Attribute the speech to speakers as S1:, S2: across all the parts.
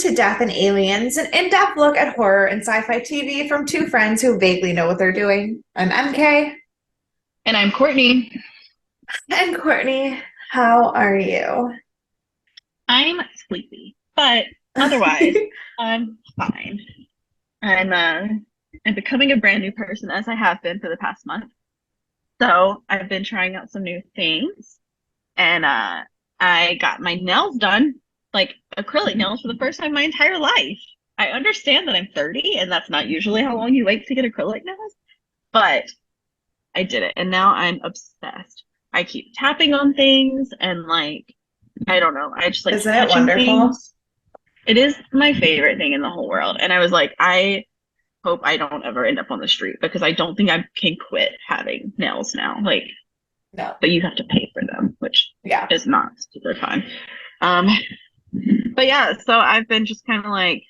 S1: to Death and Aliens, an in-depth look at horror and sci-fi TV from two friends who vaguely know what they're doing. I'm MK.
S2: And I'm Courtney.
S1: And Courtny, how are you?
S2: I'm sleepy, but otherwise, I'm fine. I'm becoming a brand new person as I have been for the past month. So I've been trying out some new things, and I got my nails done, like acrylic nails, for the first time in my entire life. I understand that I'm 30, and that's not usually how long you wait to get acrylic nails, but I did it, and now I'm obsessed. I keep tapping on things and I don't know. I just like
S1: Isn't it
S2: touching
S1: wonderful?
S2: things. It is my favorite thing in the whole world. And I was like, I hope I don't ever end up on the street because I don't think I can quit having nails now.
S1: No.
S2: But you have to pay for them, which
S1: Yeah.
S2: is not super fun. Um, but yeah, so I've been just kind of like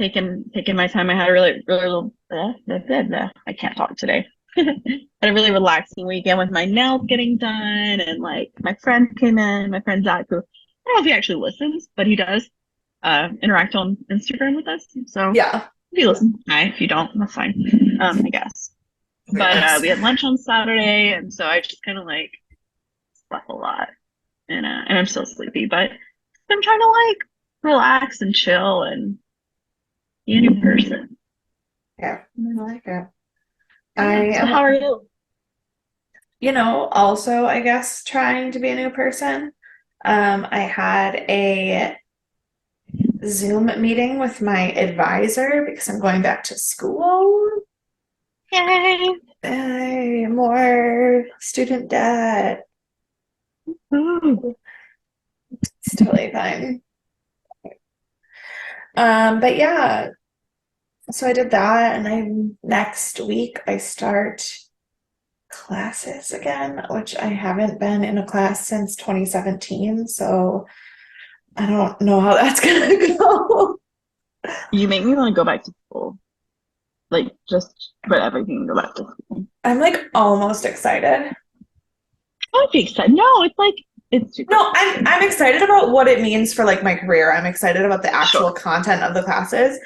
S2: taking my time. I had a I can't talk today. Had a really relaxing weekend with my nails getting done, and like my friend came in, my friend Zach, who I don't know if he actually listens, but he does interact on Instagram with us. So
S1: Yeah.
S2: if you listen, hi. If you don't, that's fine. I guess. But
S1: Yes.
S2: we had lunch on Saturday, and so I just kind of like slept a lot, and I'm still sleepy, but I'm trying to like relax and chill and be a new person.
S1: Yeah. I like it. I
S2: Yeah. So how
S1: am,
S2: are you?
S1: also, I guess, trying to be a new person. I had a Zoom meeting with my advisor because I'm going back to school.
S2: Yay!
S1: More student debt.
S2: Ooh.
S1: It's totally fine. But yeah, so I did that, and next week I start classes again, which I haven't been in a class since 2017, so I don't know how that's gonna go.
S2: You make me want to go back to school. Like, just quit everything and go back to school.
S1: I'm like almost excited.
S2: I'd be excited. No, it's like, it's super
S1: No,
S2: exciting.
S1: I'm excited about what it means for like my career. I'm excited about the actual
S2: Sure.
S1: content of the classes,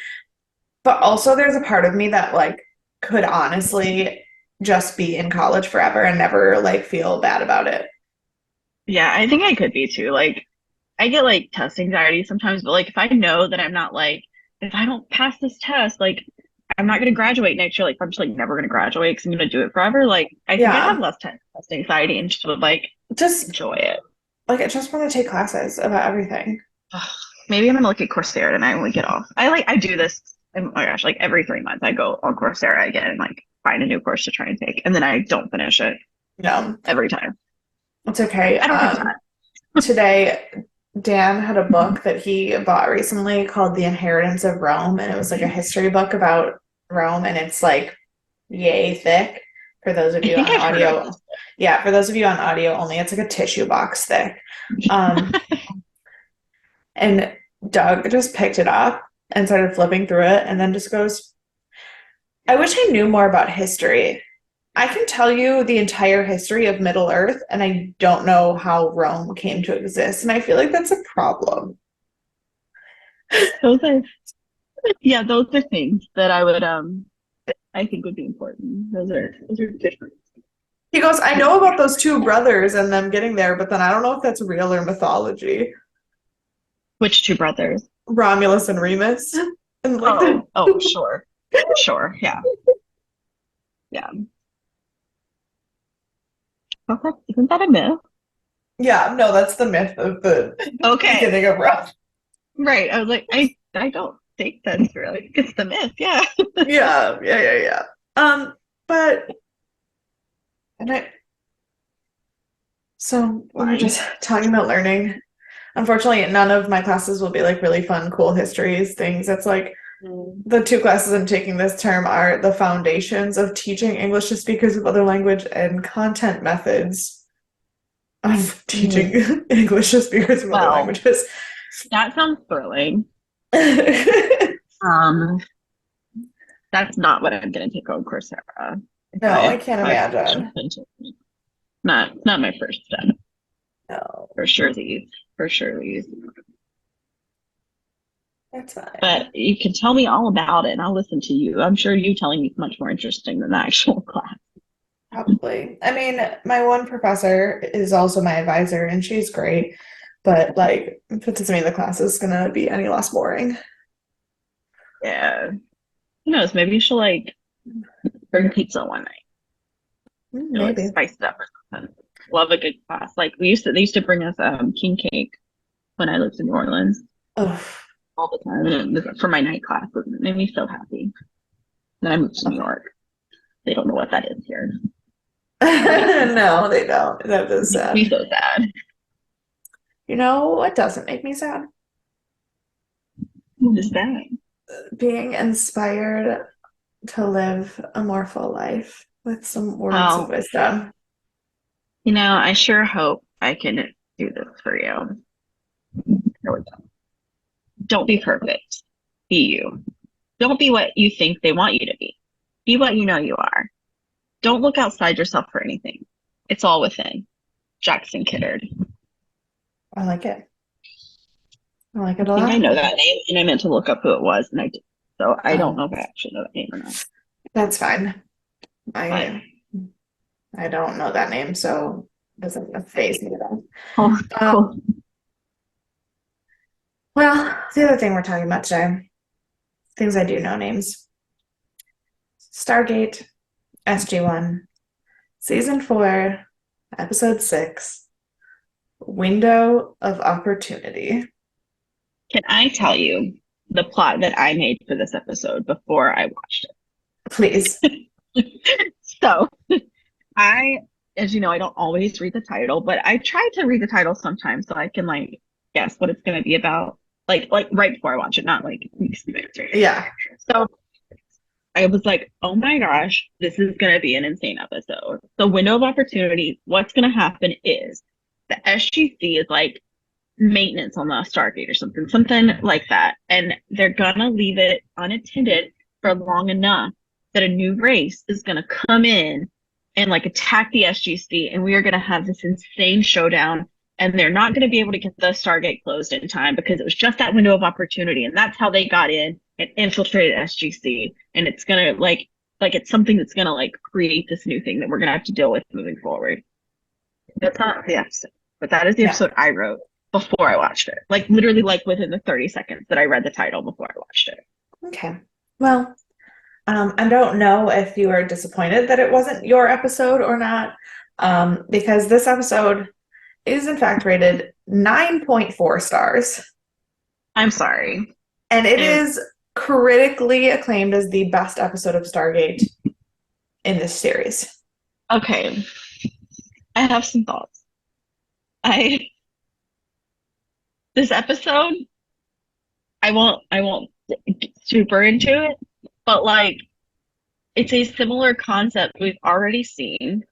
S1: but also there's a part of me that like could honestly just be in college forever and never like feel bad about it.
S2: Yeah, I think I could be too. Like, I get like test anxiety sometimes, but like, if I know that I'm not like, if I don't pass this test, like, I'm not going to graduate next year. Like, I'm just like never going to graduate because I'm going to do it forever. Like, I think I'd have
S1: Yeah,
S2: less test anxiety and just would like
S1: just
S2: enjoy it.
S1: like I just want to take classes about everything.
S2: Ugh, maybe I'm gonna look at Coursera tonight when we get off. I do this. Oh my gosh, like every 3 months I go on Coursera again and like find a new course to try and take, and then I don't finish it
S1: No,
S2: every time.
S1: it's okay.
S2: I don't have time.
S1: Today Dan had a book that he bought recently called The Inheritance of Rome, and it was like a history book about Rome, and it's like yay thick for those of
S2: I
S1: you
S2: think
S1: on
S2: I've heard of
S1: audio.
S2: this.
S1: Yeah, for those of you on audio only, it's like a tissue box thick. Um, and Doug just picked it up and started flipping through it and then just goes, I wish I knew more about history. I can tell you the entire history of Middle Earth, and I don't know how Rome came to exist. And I feel like that's a problem.
S2: Those are those are things that I think would be important. Those are different.
S1: He goes, I know
S2: History.
S1: about those two brothers and them getting there, but then I don't know if that's real or mythology.
S2: Which two brothers?
S1: Romulus and Remus. And like the
S2: Oh, sure, sure, yeah, yeah. Okay, isn't that a myth?
S1: yeah, no, that's the myth of the
S2: Okay,
S1: beginning of Rome.
S2: right. I was like, I don't think that's real. I think it's the myth. Yeah.
S1: Yeah. But and I so we were
S2: Why?
S1: just talking about learning. Unfortunately, none of my classes will be like really fun, cool histories things. It's like
S2: Mm.
S1: the two classes I'm taking this term are the foundations of teaching English to speakers of other language and content methods of teaching
S2: Mm.
S1: English to speakers of other
S2: Well,
S1: languages.
S2: that sounds thrilling.
S1: No,
S2: Um, that's not what I'm gonna take on Coursera
S1: I can't
S2: if I jump
S1: imagine.
S2: into it. Not my first step.
S1: No.
S2: For sure these. For sure these.
S1: That's fine.
S2: But you can tell me all about it and I'll listen to you. I'm sure you telling me is much more interesting than the actual class.
S1: Probably. I mean, my one professor is also my advisor, and she's great. But like, if it doesn't mean the class is gonna be any less boring.
S2: Yeah. Who knows? Maybe she'll like bring pizza one night. Or like
S1: Maybe.
S2: spice it up or something. Love a good class. Like they used to bring us king cake when I lived in New Orleans
S1: Oh,
S2: all the time. And it was for my night class. It made me so happy. Then I moved to New York. They don't know what that is here.
S1: no, they don't. That is
S2: It makes
S1: sad.
S2: me so sad.
S1: You know what doesn't make me sad?
S2: What is that?
S1: Being inspired to live a more full life with some words of
S2: Well,
S1: wisdom.
S2: I sure hope I can do this for you. Here we go. Don't be perfect. Be you. Don't be what you think they want you to be. Be what you know you are. Don't look outside yourself for anything. It's all within. Jackson Kiddard.
S1: I like it. I like it a
S2: I think I
S1: lot.
S2: know that name, and I meant to look up who it was, and I did. So I don't
S1: Oh,
S2: know if I actually know that name or not.
S1: that's fine.
S2: But
S1: I don't know that name, so it doesn't faze me at all.
S2: oh, cool.
S1: Well, the other thing we're talking about today, things I do know names. Stargate SG-1, Season 4, Episode 6, Window of Opportunity.
S2: Can I tell you the plot that I made for this episode before I watched
S1: Please.
S2: it? So I, as you know, I don't always read the title, but I try to read the title sometimes so I can like guess what it's going to be about. Like right before I watch it, not like weeks in advance.
S1: Yeah.
S2: So I was like, oh my gosh, this is going to be an insane episode. The window of opportunity, what's going to happen is the SGC is like maintenance on the Stargate or something like that. And they're going to leave it unattended for long enough that a new race is going to come in and like attack the SGC. And we are going to have this insane showdown. And they're not going to be able to get the Stargate closed in time because it was just that window of opportunity. And that's how they got in and infiltrated SGC. And it's going to like it's something that's going to like create this new thing that we're going to have to deal with moving forward. That's not the episode, but that is the
S1: Yeah.
S2: episode I wrote before I watched it. Like literally like within the 30 seconds that I read the title before I watched it.
S1: Okay. Well, I don't know if you were disappointed that it wasn't your episode or not, because this episode is in fact rated 9.4 stars.
S2: I'm sorry.
S1: And it is critically acclaimed as the best episode of Stargate in this series.
S2: Okay. I have some thoughts. This episode, I won't get super into it, but like it's a similar concept we've already seen.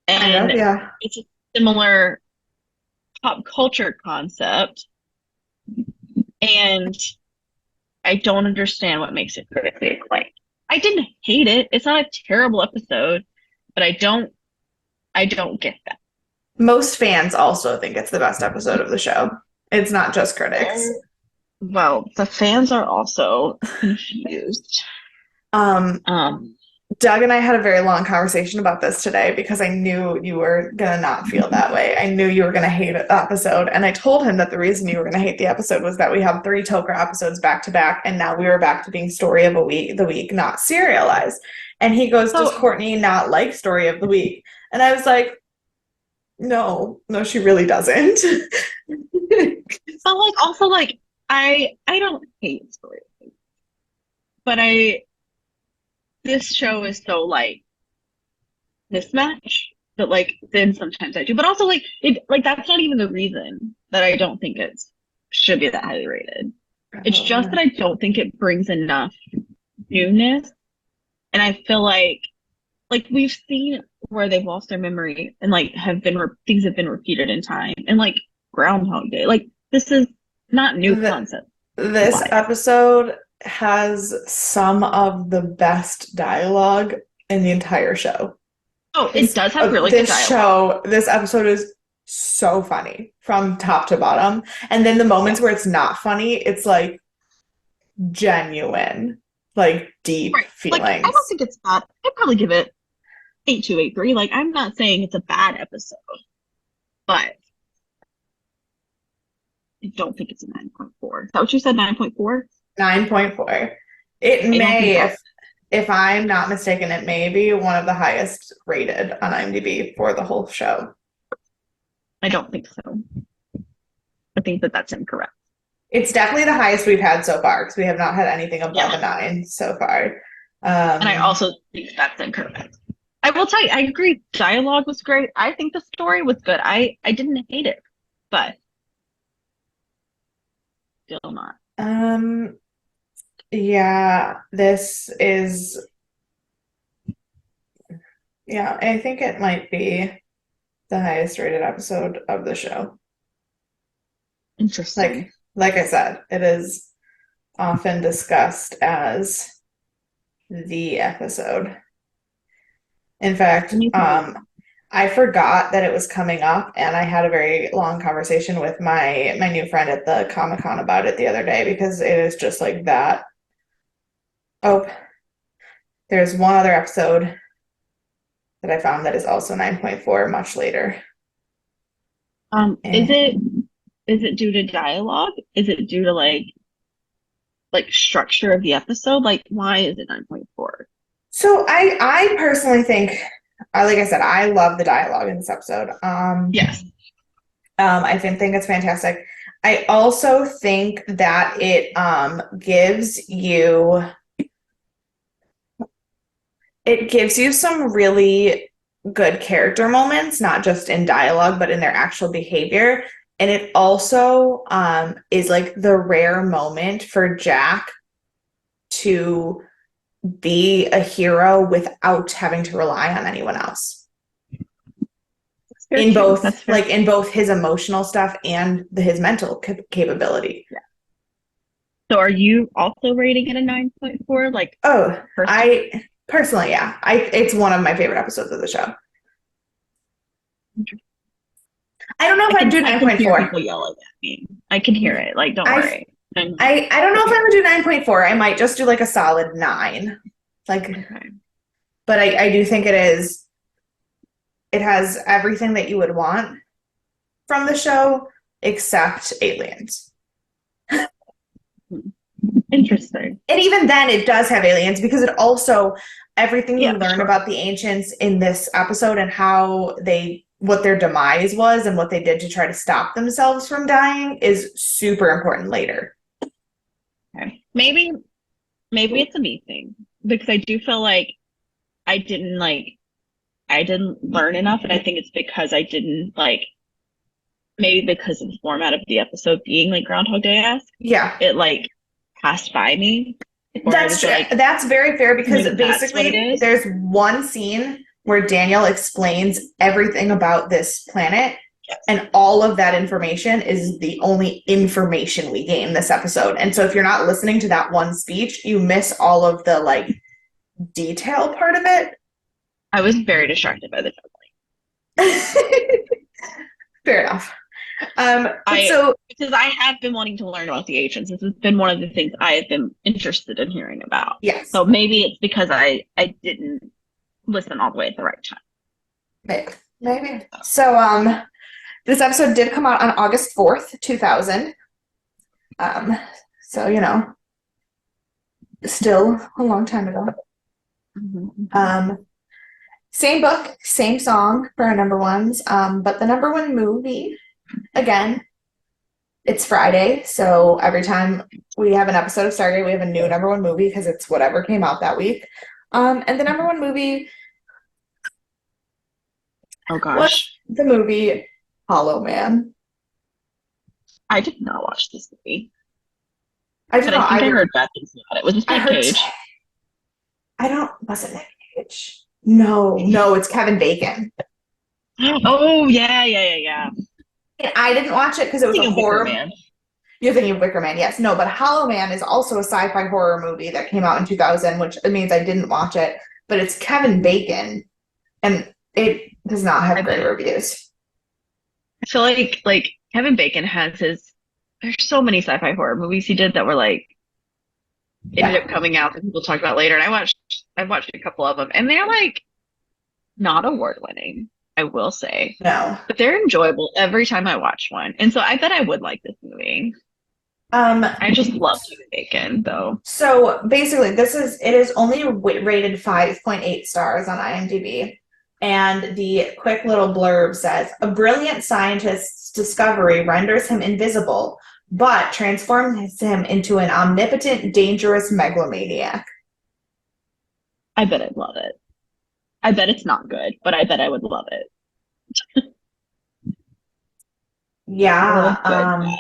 S2: And
S1: Yeah.
S2: it's a similar pop culture concept. And I don't understand what makes it critically acclaimed. I didn't hate it. It's not a terrible episode, but I don't get that.
S1: Most fans also think it's the best episode of the show. It's not just critics.
S2: Well, the fans are also confused.
S1: Doug and I had a very long conversation about this today because I knew you were going to not feel that way. I knew you were going to hate the episode. And I told him that the reason you were going to hate the episode was that we have 3 Toker episodes back to back. And now we were back to being story of the week, not serialized. And he goes, does Courtney not like story of the week? And I was like, no, she really doesn't.
S2: But like also like I don't hate story of the week, but this show is so like mismatch that like then sometimes I do, but also like it like that's not even the reason that I don't think it should be that highly rated. It's just that I don't think it brings enough newness, and I feel like we've seen where they've lost their memory and like things have been repeated in time, and like Groundhog Day, like this is not new concept.
S1: This episode has some of the best dialogue in the entire show.
S2: Oh, it does have really good dialogue.
S1: This episode is so funny from top to bottom. And then the moments where it's not funny, it's like genuine, like deep
S2: Right. Like, I don't
S1: feelings.
S2: think it's bad. I'd probably give it 8.2, 8.3. Like, I'm not saying it's a bad episode, but I don't think it's a 9.4. Is that what you said, 9.4?
S1: 9.4. It
S2: I don't think
S1: may,
S2: I'll,
S1: if I'm not mistaken, it may be one of the highest rated on IMDb for the whole show.
S2: I don't think so. I think that that's incorrect.
S1: It's definitely the highest we've had so far because we have not had anything above
S2: Yeah.
S1: a 9 so far.
S2: And I also think that's incorrect. I will tell you, I agree. Dialogue was great. I think the story was good. I didn't hate it, but still not.
S1: um, yeah, this is, yeah, I think it might be the highest rated episode of the show.
S2: Interesting.
S1: Like I said, it is often discussed as the episode. In fact, I forgot that it was coming up, and I had a very long conversation with my new friend at the Comic-Con about it the other day because it is just like that. Oh, there's one other episode that I found that is also 9.4 much later.
S2: Is
S1: And
S2: it due to dialogue? Is it due to like structure of the episode? Like, why is it 9.4?
S1: so I personally think, like I said, I love the dialogue in this episode.
S2: Yes.
S1: I think it's fantastic. I also think that it gives you some really good character moments, not just in dialogue, but in their actual behavior. And it also is like the rare moment for Jack to be a hero without having to rely on anyone else. In both,
S2: That's fair.
S1: like in both his emotional stuff and his mental capability.
S2: Yeah. So are you also rating it a 9.4? Like,
S1: Oh,
S2: personally?
S1: I personally, yeah, it's one of my favorite episodes of the show. I don't know if I'd do
S2: I can hear
S1: 9.4.
S2: people yelling at me. I can hear it. Like, don't
S1: I
S2: worry.
S1: I don't know if I would do 9.4. I might just do like a solid 9. Like,
S2: Okay.
S1: but I do think it has everything that you would want from the show except aliens.
S2: Interesting.
S1: And even then it does have aliens because it also everything you
S2: Yeah,
S1: learn
S2: sure.
S1: about the ancients in this episode and how what their demise was and what they did to try to stop themselves from dying is super important later.
S2: Okay. Maybe it's a me thing because I do feel like I didn't like I didn't learn enough, and I think it's because I didn't like maybe because of the format of the episode being like Groundhog Day-esque,
S1: Yeah.
S2: it like passed by me. Or I was like,
S1: That's very fair because
S2: maybe that's what it
S1: basically
S2: is.
S1: there's one scene where Daniel explains everything about this planet, and all of that information is the only information we gain this episode. And so if you're not listening to that one speech, you miss all of the like detail part of it.
S2: I was very distracted by the
S1: Fair enough.
S2: Because I have been wanting to learn about the ancients. This has been one of the things I have been interested in hearing about.
S1: Yes.
S2: So maybe it's because I didn't listen all the way at the right time.
S1: Maybe. So this episode did come out on August 4th, 2000. So still a long time ago.
S2: Mm-hmm.
S1: Same book, same song for our number ones. But the number one movie, again, it's Friday, so every time we have an episode of Stargate, we have a new number one movie because it's whatever came out that week. And the number one movie was the movie Hollow Man.
S2: I did not watch this movie.
S1: I did not.
S2: I heard bad things about it. Was this Nick Cage?
S1: Was it Nick Cage? No, it's Kevin Bacon.
S2: Oh, yeah.
S1: And I didn't watch it because it was a horror.
S2: Man.
S1: You're thinking of Wicker Man, yes. No, but Hollow Man is also a sci-fi horror movie that came out in 2000, which means I didn't watch it. But it's Kevin Bacon, and it does not have great reviews.
S2: I feel like Kevin Bacon has his. There's so many sci-fi horror movies he did that were like ended
S1: Yeah.
S2: up coming out that people talk about later. And I've watched a couple of them, and they're like not award winning, I will say,
S1: No.
S2: but they're enjoyable every time I watch one. And so I bet I would like this movie.
S1: Um,
S2: I just love Kevin Bacon, though.
S1: so basically, it is only rated 5.8 stars on IMDb. And the quick little blurb says a brilliant scientist's discovery renders him invisible, but transforms him into an omnipotent, dangerous megalomaniac.
S2: I bet I'd love it. I bet it's not good, but I bet I would love it. I love
S1: Yeah,
S2: a good bad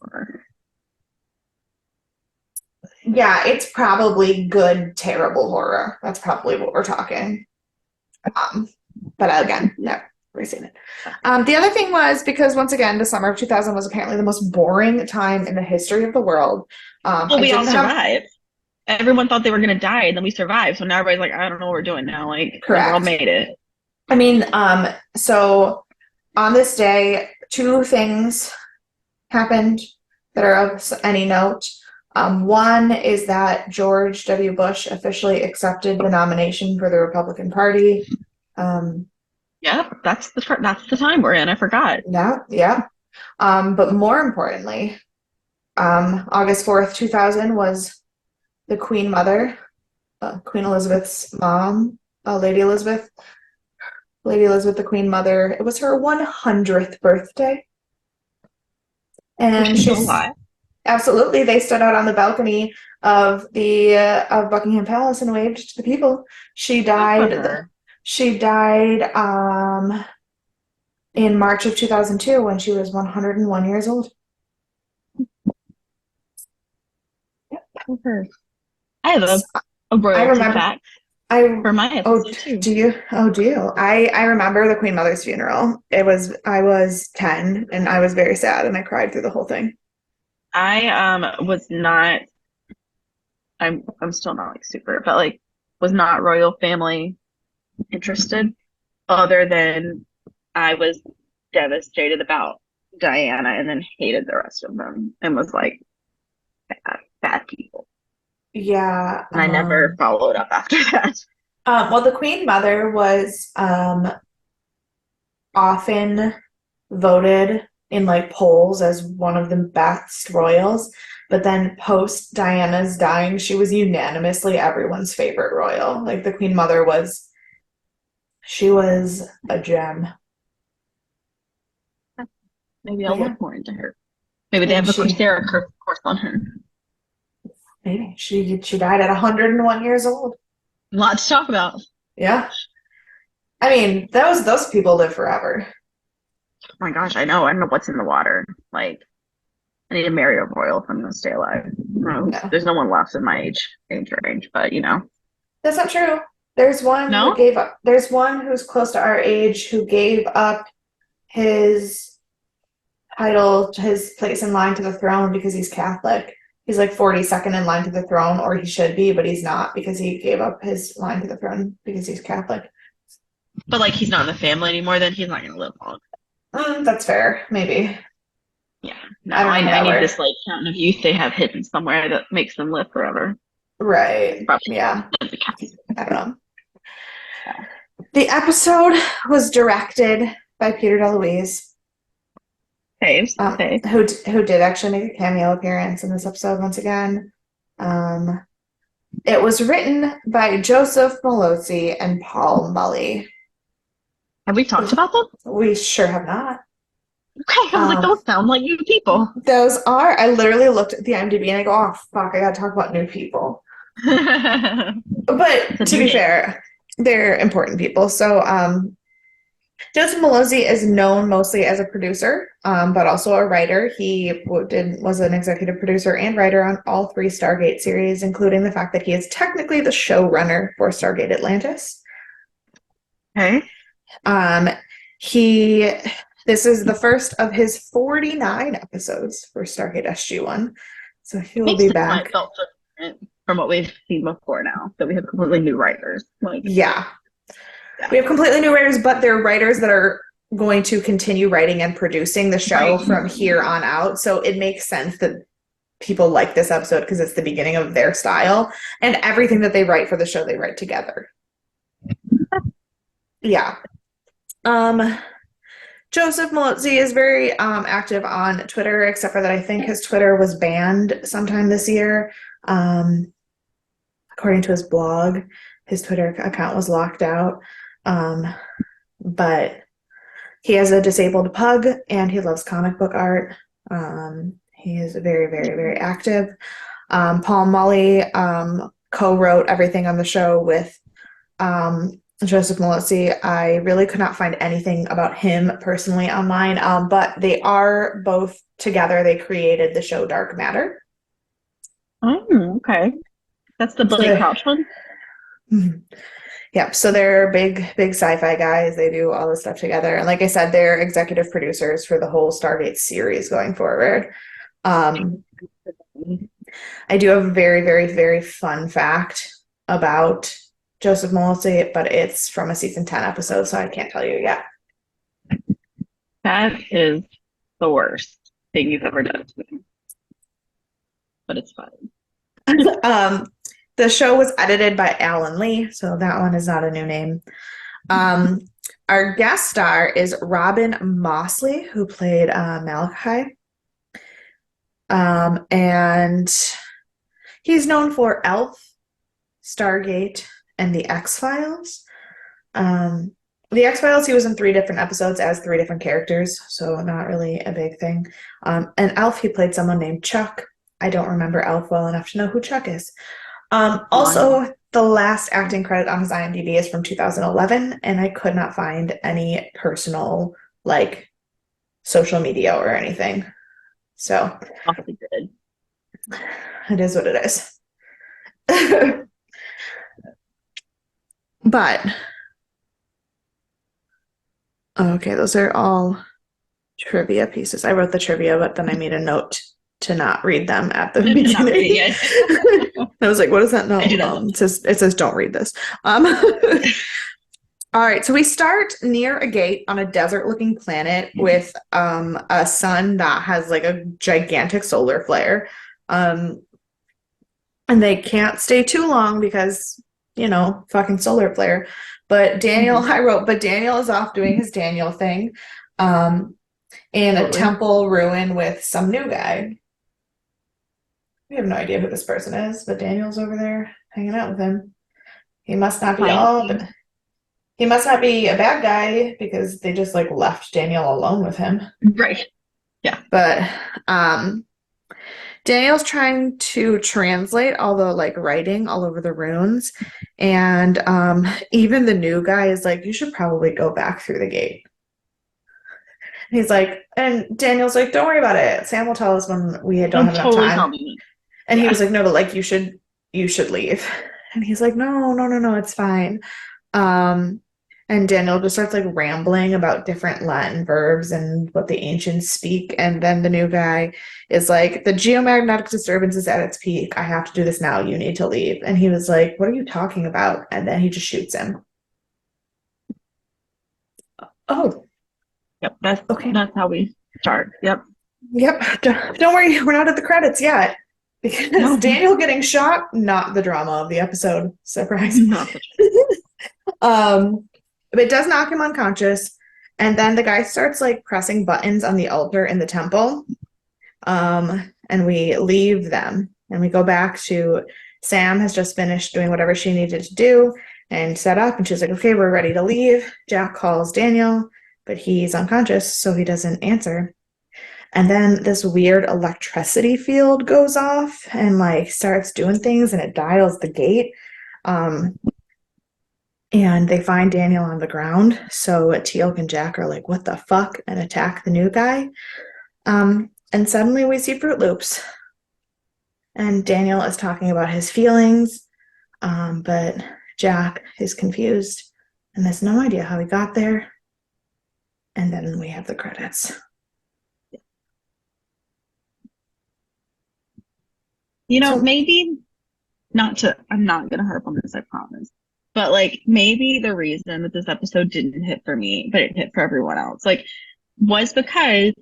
S2: horror.
S1: yeah, it's probably good, terrible horror. That's probably what we're talking. Um, but again, never seen it. The other thing was because once again, the summer of 2000 was apparently the most boring time in the history of the world.
S2: Well,
S1: I
S2: we all
S1: didn't have
S2: survived. Everyone thought they were gonna die, and then we survived. So now everybody's like, I don't know what we're doing now. Like the world
S1: correct.
S2: made it.
S1: I mean, so on this day, two things happened that are of any note. One is that George W. Bush officially accepted the nomination for the Republican Party. Um,
S2: Yep, that's the time we're in. I forgot.
S1: yeah, yeah. But more importantly, August 4th, 2000 was the Queen Mother, Queen Elizabeth's mom, Lady Elizabeth, the Queen Mother. It was her 100th birthday.
S2: Was
S1: And
S2: she still
S1: she's
S2: alive?
S1: absolutely, they stood out on the balcony of the of Buckingham Palace and waved to the people. She
S2: Good for
S1: died.
S2: her.
S1: She died in March of 2002 when she was 101 years old.
S2: Good for her. I have
S1: So
S2: a
S1: I
S2: royalty
S1: remember.
S2: fact
S1: I
S2: for my
S1: oh
S2: episode too.
S1: do you? Oh, do you? I remember the Queen Mother's funeral. I was 10 and I was very sad and I cried through the whole thing.
S2: I was not. I'm still not like super, but like was not royal family interested. Other than I was devastated about Diana, and then hated the rest of them, and was like bad people.
S1: Yeah.
S2: And I never followed up after that.
S1: Well, the Queen Mother was often voted in like polls as one of the best royals, but then post Diana's dying, she was unanimously everyone's favorite royal. Like the Queen Mother was, she was a gem.
S2: Maybe
S1: But
S2: I'll
S1: yeah,
S2: look more into her. Maybe they
S1: maybe
S2: have a
S1: she,
S2: Coursera course on her.
S1: maybe she died at 101 years old.
S2: Lots to talk about.
S1: Yeah, I mean those people live forever.
S2: Oh my gosh, I know. I don't know what's in the water. Like, I need to marry a royal if I'm gonna stay alive. No,
S1: No,
S2: there's no one left in my age range, but
S1: that's not true. There's one who
S2: no.
S1: gave up. There's one who's close to our age who gave up his title, his place in line to the throne because he's Catholic. He's like 42nd in line to the throne, or he should be, but he's not because he gave up his line to the throne because he's Catholic.
S2: But like, he's not in the family anymore. Then he's not gonna live long.
S1: That's fair, maybe.
S2: Yeah, no,
S1: I don't know
S2: I
S1: that
S2: need
S1: word.
S2: this like fountain of youth they have hidden somewhere that makes them live forever.
S1: Right.
S2: Probably
S1: Yeah.
S2: the cat.
S1: I don't know. The episode was directed by Peter DeLuise,
S2: Saves, saves.
S1: who did actually make a cameo appearance in this episode once again. Um, it was written by Joseph Malozzi and Paul Mully.
S2: Have we talked about them?
S1: We sure have not.
S2: Okay, I was like, those sound like new people.
S1: Those are. I literally looked at the IMDb and I go, oh fuck, I gotta talk about new people. But to be fair, they're important people. So Joseph Malozzi is known mostly as a producer, but also a writer. He was an executive producer and writer on all three Stargate series, including the fact that he is technically the showrunner for Stargate Atlantis.
S2: Okay.
S1: He This is the first of his 49 episodes for Stargate SG-1. So he will be back.
S2: It felt so different from what we've seen before now. So we have completely new writers.
S1: Yeah. We have completely new writers, but they're writers that are going to continue writing and producing the show
S2: Right.
S1: from here on out. So it makes sense that people like this episode because it's the beginning of their style, and everything that they write for the show they write together. Yeah. Joseph Malozzi is very active on Twitter, except for that I think his Twitter was banned sometime this year. According to his blog, his Twitter account was locked out. But he has a disabled pug and he loves comic book art. He is very, very, very active. Paul Mully co-wrote everything on the show with Joseph Malozzi. I really could not find anything about him personally online, but they are both together. They created the show Dark Matter.
S2: Oh, okay. That's the Blake Crouch one?
S1: Yeah, so they're big sci-fi guys. They do all this stuff together. And like I said, they're executive producers for the whole Stargate series going forward. I do have a very, very, very fun fact about Joseph Malozzi, but it's from a season 10 episode, so I can't tell you yet.
S2: That is the worst thing you've ever done to me. But it's fine.
S1: The show was edited by Alan Lee, so that one is not a new name. Our guest star is Robin Mosley, who played Malachi. And he's known for Elf, Stargate, and The X-Files. The X-Files, he was in 3 different episodes as 3 different characters, so not really a big thing. And Elf, he played someone named Chuck. I don't remember Elf well enough to know who Chuck is. Also, the last acting credit on his IMDb is from 2011, and I could not find any personal, like, social media or anything. So,
S2: Awfully good.
S1: It is what it is. But, okay, those are all trivia pieces. I wrote the trivia, but then I made a note to not read them at the beginning. I was like, what does that note? It says don't read this. All right, so we start near a gate on a desert-looking planet with a sun that has like a gigantic solar flare. And they can't stay too long because, fucking solar flare. But Daniel, I wrote, but Daniel is off doing his Daniel thing in a temple ruin with some new guy. We have no idea who this person is, but Daniel's over there hanging out with him. He must not be he must not be a bad guy because they just like left Daniel alone with him.
S2: Right. Yeah.
S1: But Daniel's trying to translate all the like writing all over the runes. And even the new guy is like, you should probably go back through the gate. He's like, and Daniel's like, don't worry about it. Sam will tell us when we don't have enough time. And he was like, no, but like you should leave. And he's like, no, it's fine. And Daniel just starts like rambling about different Latin verbs and what the ancients speak. And then the new guy is like, the geomagnetic disturbance is at its peak. I have to do this now. You need to leave. And he was like, what are you talking about? And then he just shoots him. Oh.
S2: Yep, that's how we start. Yep.
S1: Don't worry, we're not at the credits yet. Because Daniel getting shot, not the drama of the episode. Surprise. It does knock him unconscious, and then the guy starts like pressing buttons on the altar in the temple. And we leave them, and we go back to Sam has just finished doing whatever she needed to do and set up, and she's like, okay, we're ready to leave. Jack calls Daniel, but he's unconscious, so he doesn't answer. And then this weird electricity field goes off and like starts doing things, and it dials the gate. And they find Daniel on the ground. So Teal'c and Jack are like, what the fuck? And attack the new guy. And suddenly we see Fruit Loops. And Daniel is talking about his feelings. But Jack is confused and has no idea how he got there. And then we have the credits.
S2: Maybe I'm not going to harp on this, I promise. But like maybe the reason that this episode didn't hit for me, but it hit for everyone else, like was because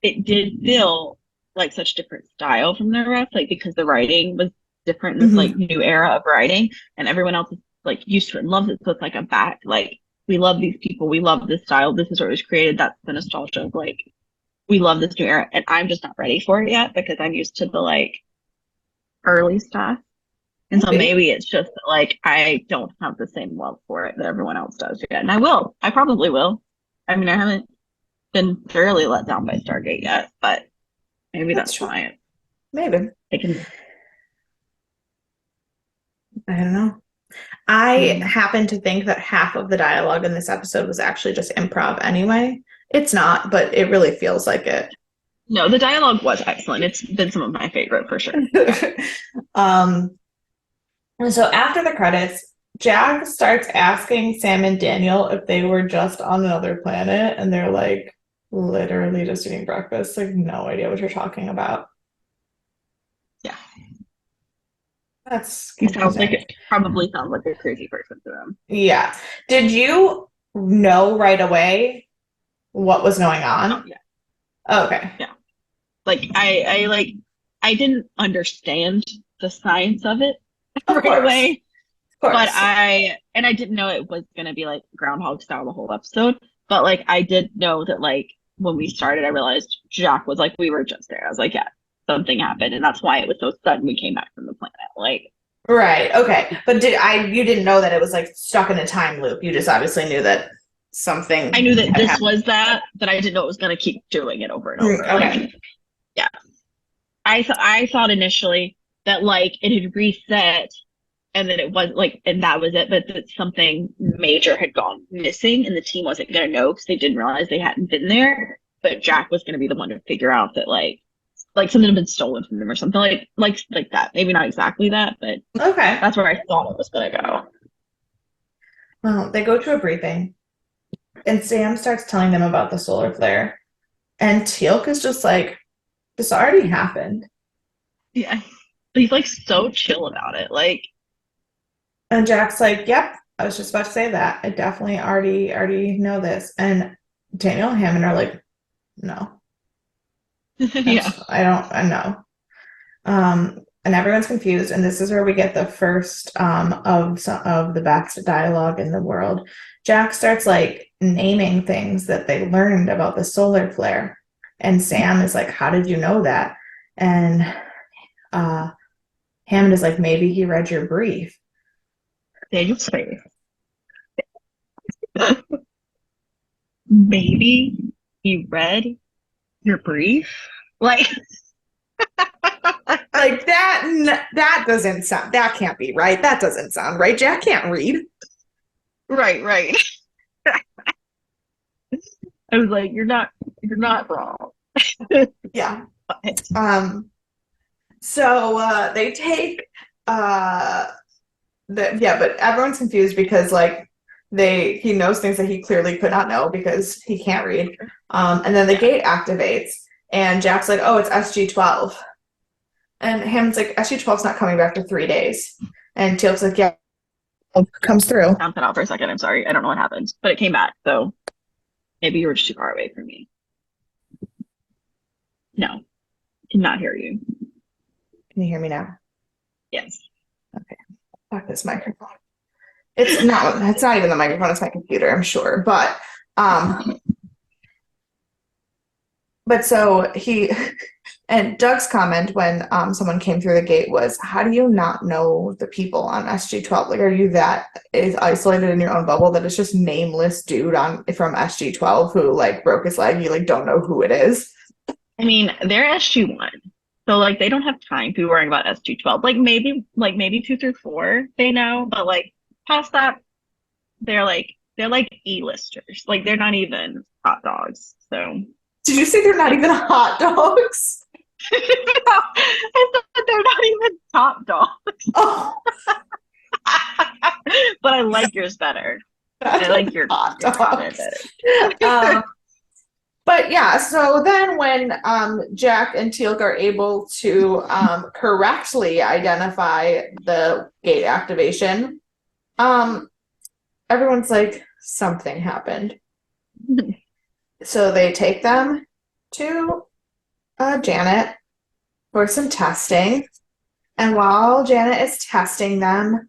S2: it did feel like such different style from the rest, like because the writing was different in this like
S1: Mhm.
S2: new era of writing, and everyone else is like used to it and loves it. So it's like a back, like we love these people, we love this style, this is what was created. That's the nostalgia of like we love this new era, and I'm just not ready for it yet because I'm used to the like early stuff. And so
S1: Maybe.
S2: maybe it's just that, like I don't have the same love for it that everyone else does yet. And I will. I probably will. I mean, I haven't been thoroughly let down by Stargate yet, but maybe
S1: That's
S2: that's
S1: true.
S2: fine.
S1: Maybe.
S2: I can.
S1: I don't know. I
S2: Mm.
S1: happen to think that half of the dialogue in this episode was actually just improv anyway. It's not, but it really feels like it.
S2: No, the dialogue was excellent. It's been some of my favorite for sure. Yeah.
S1: um, and so after the credits, Jack starts asking Sam and Daniel if they were just on another planet, and they're like literally just eating breakfast, like no idea what you're talking about.
S2: Yeah.
S1: That's
S2: He sounds like
S1: confusing.
S2: it probably sounds like a crazy person to them.
S1: Yeah. Did you know right away what was going
S2: Oh
S1: on?
S2: yeah.
S1: Oh, okay.
S2: Yeah. Like I like I didn't understand the science of it
S1: Of
S2: right
S1: course.
S2: away.
S1: Of
S2: But
S1: course.
S2: I didn't know it was gonna be like Groundhog style the whole episode. But like I did know that like when we started, I realized Jack was like, we were just there. I was like, yeah, something happened, and that's why it was so sudden we came back from the planet. Like
S1: Right. Okay. But you didn't know that it was like stuck in a time loop. You just obviously knew that
S2: I
S1: something
S2: knew that
S1: had
S2: this
S1: happened.
S2: was that, but I didn't know it was gonna keep doing it over and over. Like,
S1: Okay.
S2: yeah. I thought initially that like it had reset and then it was like and that was it, but that something major had gone missing and the team wasn't gonna know because they didn't realize they hadn't been there. But Jack was gonna be the one to figure out that like something had been stolen from them or something like that. Maybe not exactly that, but
S1: Okay.
S2: that's where I thought it was gonna go.
S1: Well, they go to a briefing and Sam starts telling them about the solar flare. And Teal'c is just like, this already happened.
S2: Yeah. But he's like so chill about it. Like
S1: And Jack's like, yep, I was just about to say that. I definitely already know this. And Daniel and Hammond are like, no,
S2: yeah.
S1: I know. And everyone's confused. And this is where we get the first of the best dialogue in the world. Jack starts like naming things that they learned about the solar flare. And Sam is like, how did you know that? And uh, Hammond is like, maybe he read your brief.
S2: Daniel's face. Maybe he read your brief. Like
S1: Like that doesn't sound, that can't be right. That doesn't sound right. Jack can't read.
S2: right, right. I was like, you're not wrong.
S1: Yeah.
S2: But
S1: So they take yeah, but everyone's confused because like he knows things that he clearly could not know because he can't read. And then the
S2: yeah.
S1: gate activates and Jack's like, oh, it's SG-12. And Hammond's like, SG-12's not coming back to 3 days. And Teal'c's like, yeah, it comes through.
S2: Found that out for a second. I'm sorry. I don't know what happened. But it came back, so maybe you were just too far away from me. No, did not hear you.
S1: Can you hear me now?
S2: Yes.
S1: Okay. Fuck this microphone. It's not even the microphone, it's my computer, I'm sure. Um but so he and Doug's comment when someone came through the gate was, how do you not know the people on SG-12? Like, are you that is isolated in your own bubble that it's just nameless dude on from SG-12 who like broke his leg, you like don't know who it is?
S2: I mean, they're SG-1. So like they don't have time to be worrying about SG-12. Like maybe 2 through 4 they know, but like past that they're like E-listers. Like they're not even hot dogs. So
S1: Did you say they're not even hot dogs?
S2: I thought they're not even top dogs.
S1: Oh,
S2: But I like yours better. I
S1: that's
S2: like
S1: hot
S2: your comment
S1: dogs.
S2: better.
S1: Um, But yeah, so then when Jack and Teal'c are able to correctly identify the gate activation, Um, everyone's like, something happened. So they take them to Janet for some testing. And while Janet is testing them,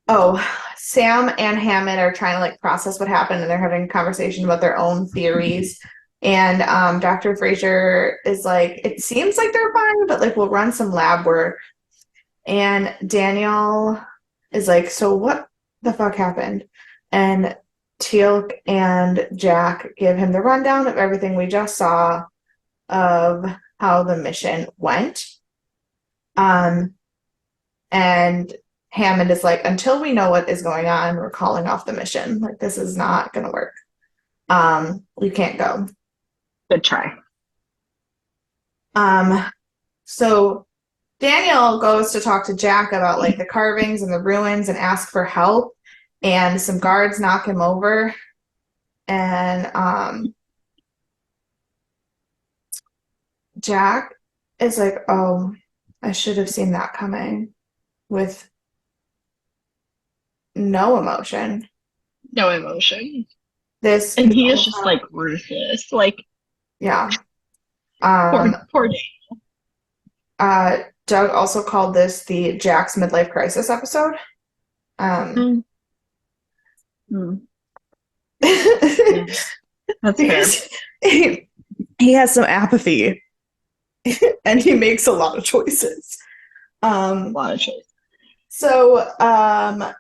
S1: oh, Sam and Hammond are trying to like process what happened and they're having a conversation about their own theories. And Dr. Fraser is like, it seems like they're fine, but like we'll run some lab work. And Daniel is like, so what the fuck happened? And Teal'c and Jack give him the rundown of everything we just saw of how the mission went. Um, and Hammond is like, until we know what is going on, we're calling off the mission. Like, this is not going to work. We can't go.
S2: Good try.
S1: So Daniel goes to talk to Jack about like the carvings and the ruins and ask for help. And some guards knock him over. And Jack is like, oh, I should have seen that coming with no emotion.
S2: No emotion.
S1: This
S2: And he is just like ruthless. Like,
S1: yeah.
S2: poor
S1: Doug also called this the Jack's midlife crisis episode.
S2: Dan. Yeah, that's fair.
S1: He has some apathy and he makes a lot of choices.
S2: A lot of choice.
S1: So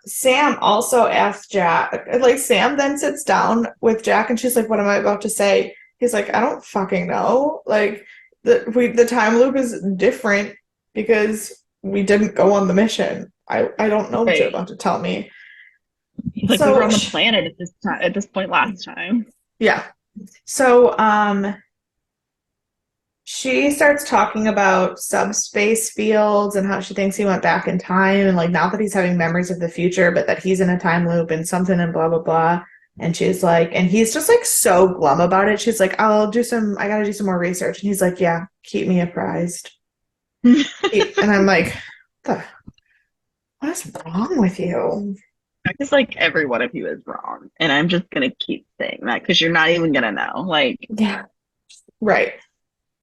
S1: Sam also asked Jack, like Sam then sits down with Jack and she's like, what am I about to say? He's like, I don't fucking know. Like the time loop is different because we didn't go on the mission. I don't know what you're about to tell me.
S2: Like
S1: So
S2: we were on the planet at this point last time.
S1: yeah. So she starts talking about subspace fields and how she thinks he went back in time and like not that he's having memories of the future, but that he's in a time loop and something and blah blah blah. And she's like, and he's just like so glum about it. She's like, I gotta do some more research. And he's like, yeah, keep me apprised. And I'm like, what is wrong with you?
S2: I just like every one of you is wrong. And I'm just gonna keep saying that because you're not even gonna know. Like,
S1: yeah, right.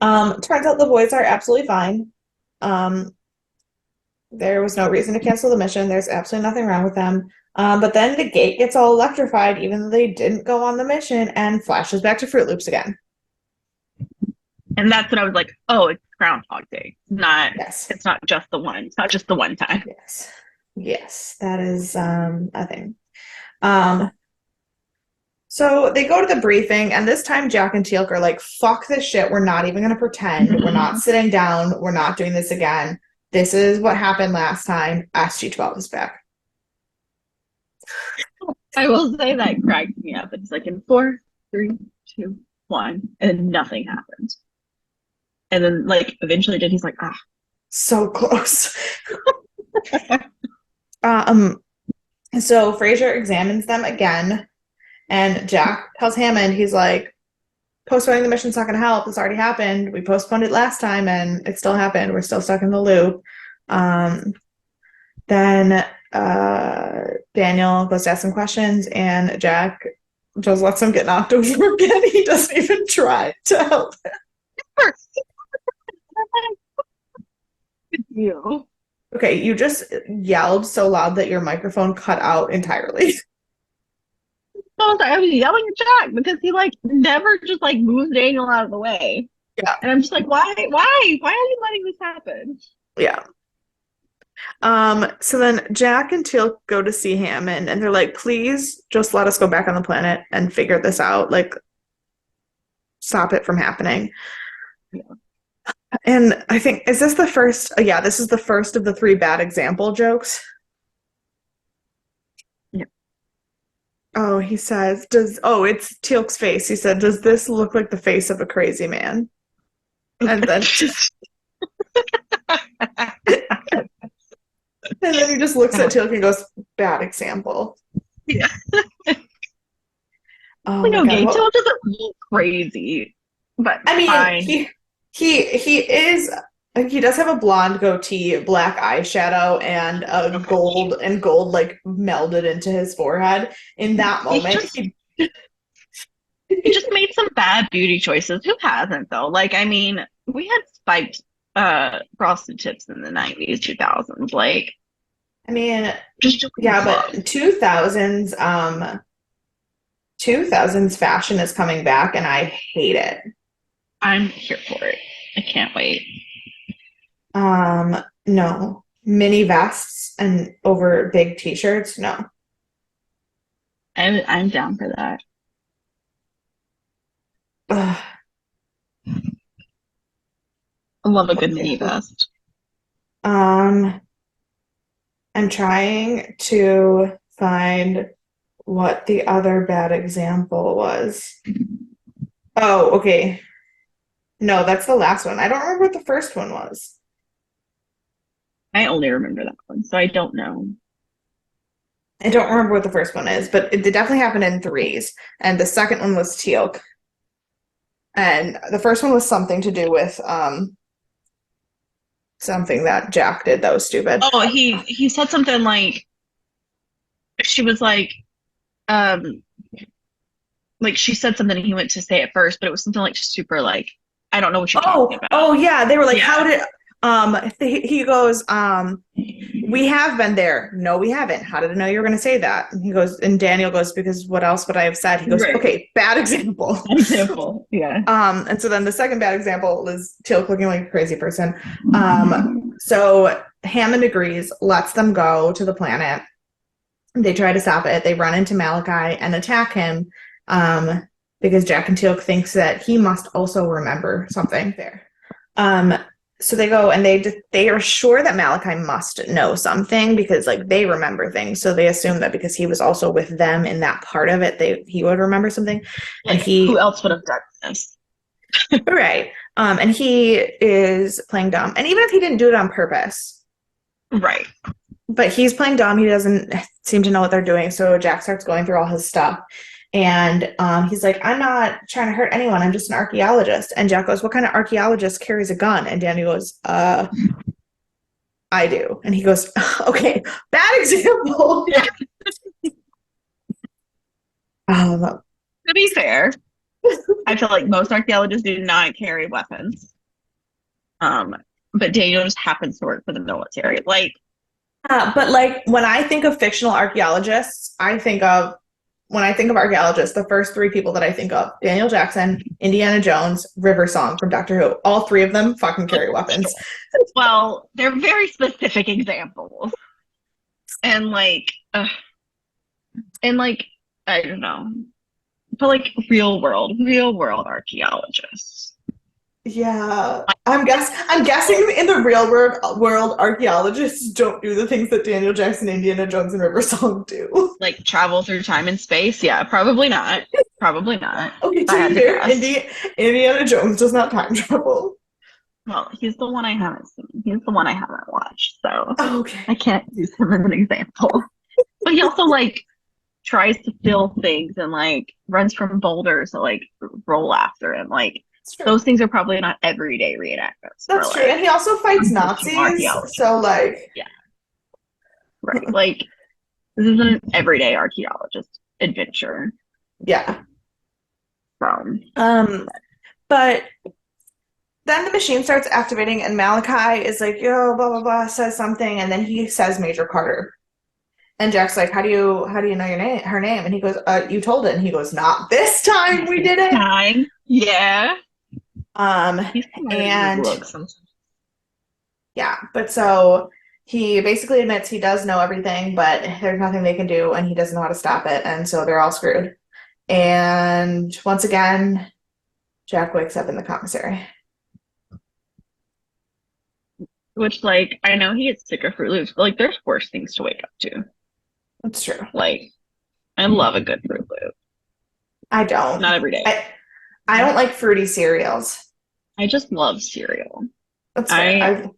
S1: Turns out the boys are absolutely fine. There was no reason to cancel the mission. There's absolutely nothing wrong with them. But then the gate gets all electrified, even though they didn't go on the mission, and flashes back to Fruit Loops again.
S2: and that's when I was like, oh, it's Groundhog Day.
S1: Yes.
S2: It's not just the one. It's not just the one time.
S1: Yes. Yes, that is a thing. So they go to the briefing, and this time Jack and Teal'c are like, fuck this shit. We're not even going to pretend. We're not sitting down. We're not doing this again. This is what happened last time. SG-12 is back.
S2: I will say that cracked me up. It's like in 4, 3, 2, 1, and nothing happens. And then, like, eventually, he's like, ah,
S1: so close. So Fraser examines them again, and Jack tells Hammond, he's like, postponing the mission's not going to help. This already happened. We postponed it last time, and it still happened. We're still stuck in the loop. Then Daniel goes to ask some questions, and Jack just lets him get knocked over again. He doesn't even try to help him.
S2: you.
S1: Okay, you just yelled so loud that your microphone cut out entirely.
S2: I was yelling at Jack because he like never just like moves Daniel out of the way.
S1: Yeah.
S2: And I'm just like, why are you letting this happen?
S1: Yeah. So then Jack and Teal'c go to see Hammond and they're like, please just let us go back on the planet and figure this out. Like, stop it from happening.
S2: Yeah.
S1: And I think, is this the first? Yeah, this is the first of the 3 bad example jokes.
S2: Yeah.
S1: Oh, he says, it's Teal'c's face. He said, does this look like the face of a crazy man? And then and then he just looks at Teal'c and goes, bad example.
S2: Yeah.
S1: Oh
S2: like,
S1: my
S2: okay,
S1: God.
S2: Teal'c doesn't look crazy, but
S1: I mean,
S2: fine.
S1: he is Like he does have a blonde goatee, black eyeshadow, and a
S2: Okay.
S1: gold like melded into his forehead. In that
S2: He's
S1: moment,
S2: just he just made some bad beauty choices. Who hasn't though? Like, I mean, we had spiked frosted tips in the 90s, 2000s. Like,
S1: I mean,
S2: just doing
S1: yeah,
S2: clothes.
S1: but 2000s fashion is coming back and I hate it.
S2: I'm here for it. I can't wait.
S1: No. Mini vests and over big t-shirts, no.
S2: I'm down for that.
S1: Ugh,
S2: I love a good mini
S1: okay.
S2: vest.
S1: Um, I'm trying to find what the other bad example was. Oh, okay. No, that's the last one. I don't remember what the first one was.
S2: I only remember that one, so I don't know.
S1: I don't remember what the first one is, but it definitely happened in threes. And the second one was Teal'c. And the first one was something to do with something that Jack did that was stupid.
S2: Oh, he said something like she was um like she said something and he went to say it first, but it was something like super like I don't know what you're talking
S1: Oh
S2: about.
S1: yeah, they were like, how
S2: Yeah,
S1: did he goes, we have been there. No, we haven't. How did I know you were gonna say that? And he goes, and Daniel goes, because what else would I have said? He goes,
S2: right.
S1: okay, bad example.
S2: Example. Yeah.
S1: And so then the second bad example is Teal'c looking like a crazy person. So Hammond agrees, lets them go to the planet. They try to stop it. They run into Malachi and attack him because Jack and Teal'c thinks that he must also remember something there. Um, so they go and they are sure that Malachi must know something because like they remember things. So they assume that because he was also with them in that part of it, he would remember something. And
S2: Like who else would have done this?
S1: right. And he is playing dumb. And even if he didn't do it on purpose,
S2: Right.
S1: but he's playing dumb. He doesn't seem to know what they're doing. So Jack starts going through all his stuff. And he's like, I'm not trying to hurt anyone. I'm just an archaeologist. And Jack goes, what kind of archaeologist carries a gun? And Danny goes, I do. And he goes, okay, bad example.
S2: Yeah.
S1: um,
S2: To be fair, I feel like most archaeologists do not carry weapons. Um, but Daniel just happens to work for the military. Like,
S1: but like when I think of fictional archaeologists, when I think of archaeologists, the first three people that I think of, Daniel Jackson, Indiana Jones, River Song from Doctor Who, all three of them fucking carry weapons.
S2: well, they're very specific examples. And and like, I don't know, but like real world archaeologists.
S1: Yeah, I'm guessing in the real world archaeologists don't do the things that Daniel Jackson, Indiana Jones, and River Song do.
S2: Like travel through time and space? Yeah, probably not. Probably not.
S1: Okay,
S2: If I
S1: to be
S2: had to
S1: fair,
S2: guess.
S1: Indiana Jones does not time travel.
S2: Well, he's the one I haven't seen. He's the one I haven't watched, so
S1: Okay,
S2: I can't use him as an example. But he also like tries to fill things and like runs from boulders that like roll after him. Like
S1: that's true.
S2: those things are probably not everyday reenactments for
S1: That's true,
S2: like
S1: and he also fights
S2: professional
S1: Nazis.
S2: archaeologists.
S1: So like,
S2: Yeah, right. Like this isn't an everyday archaeologist adventure.
S1: yeah.
S2: From
S1: But then the machine starts activating, and Malachi is like, "Yo, blah blah blah," says something, and then he says Major Carter. And Jack's like, how do you know her name? And he goes, you told it. And he goes, not this time we did it.
S2: time. Yeah.
S1: Um,
S2: He's
S1: and
S2: look sometimes.
S1: yeah, but so he basically admits he does know everything, but there's nothing they can do, and he doesn't know how to stop it, and so they're all screwed. And once again, Jack wakes up in the commissary.
S2: Which like I know he gets sick of Fruit Loops, but like there's worse things to wake up to.
S1: That's true.
S2: Like I love a good Fruit Loop.
S1: I don't.
S2: Not every day.
S1: I don't like fruity cereals.
S2: I just love cereal.
S1: That's fair.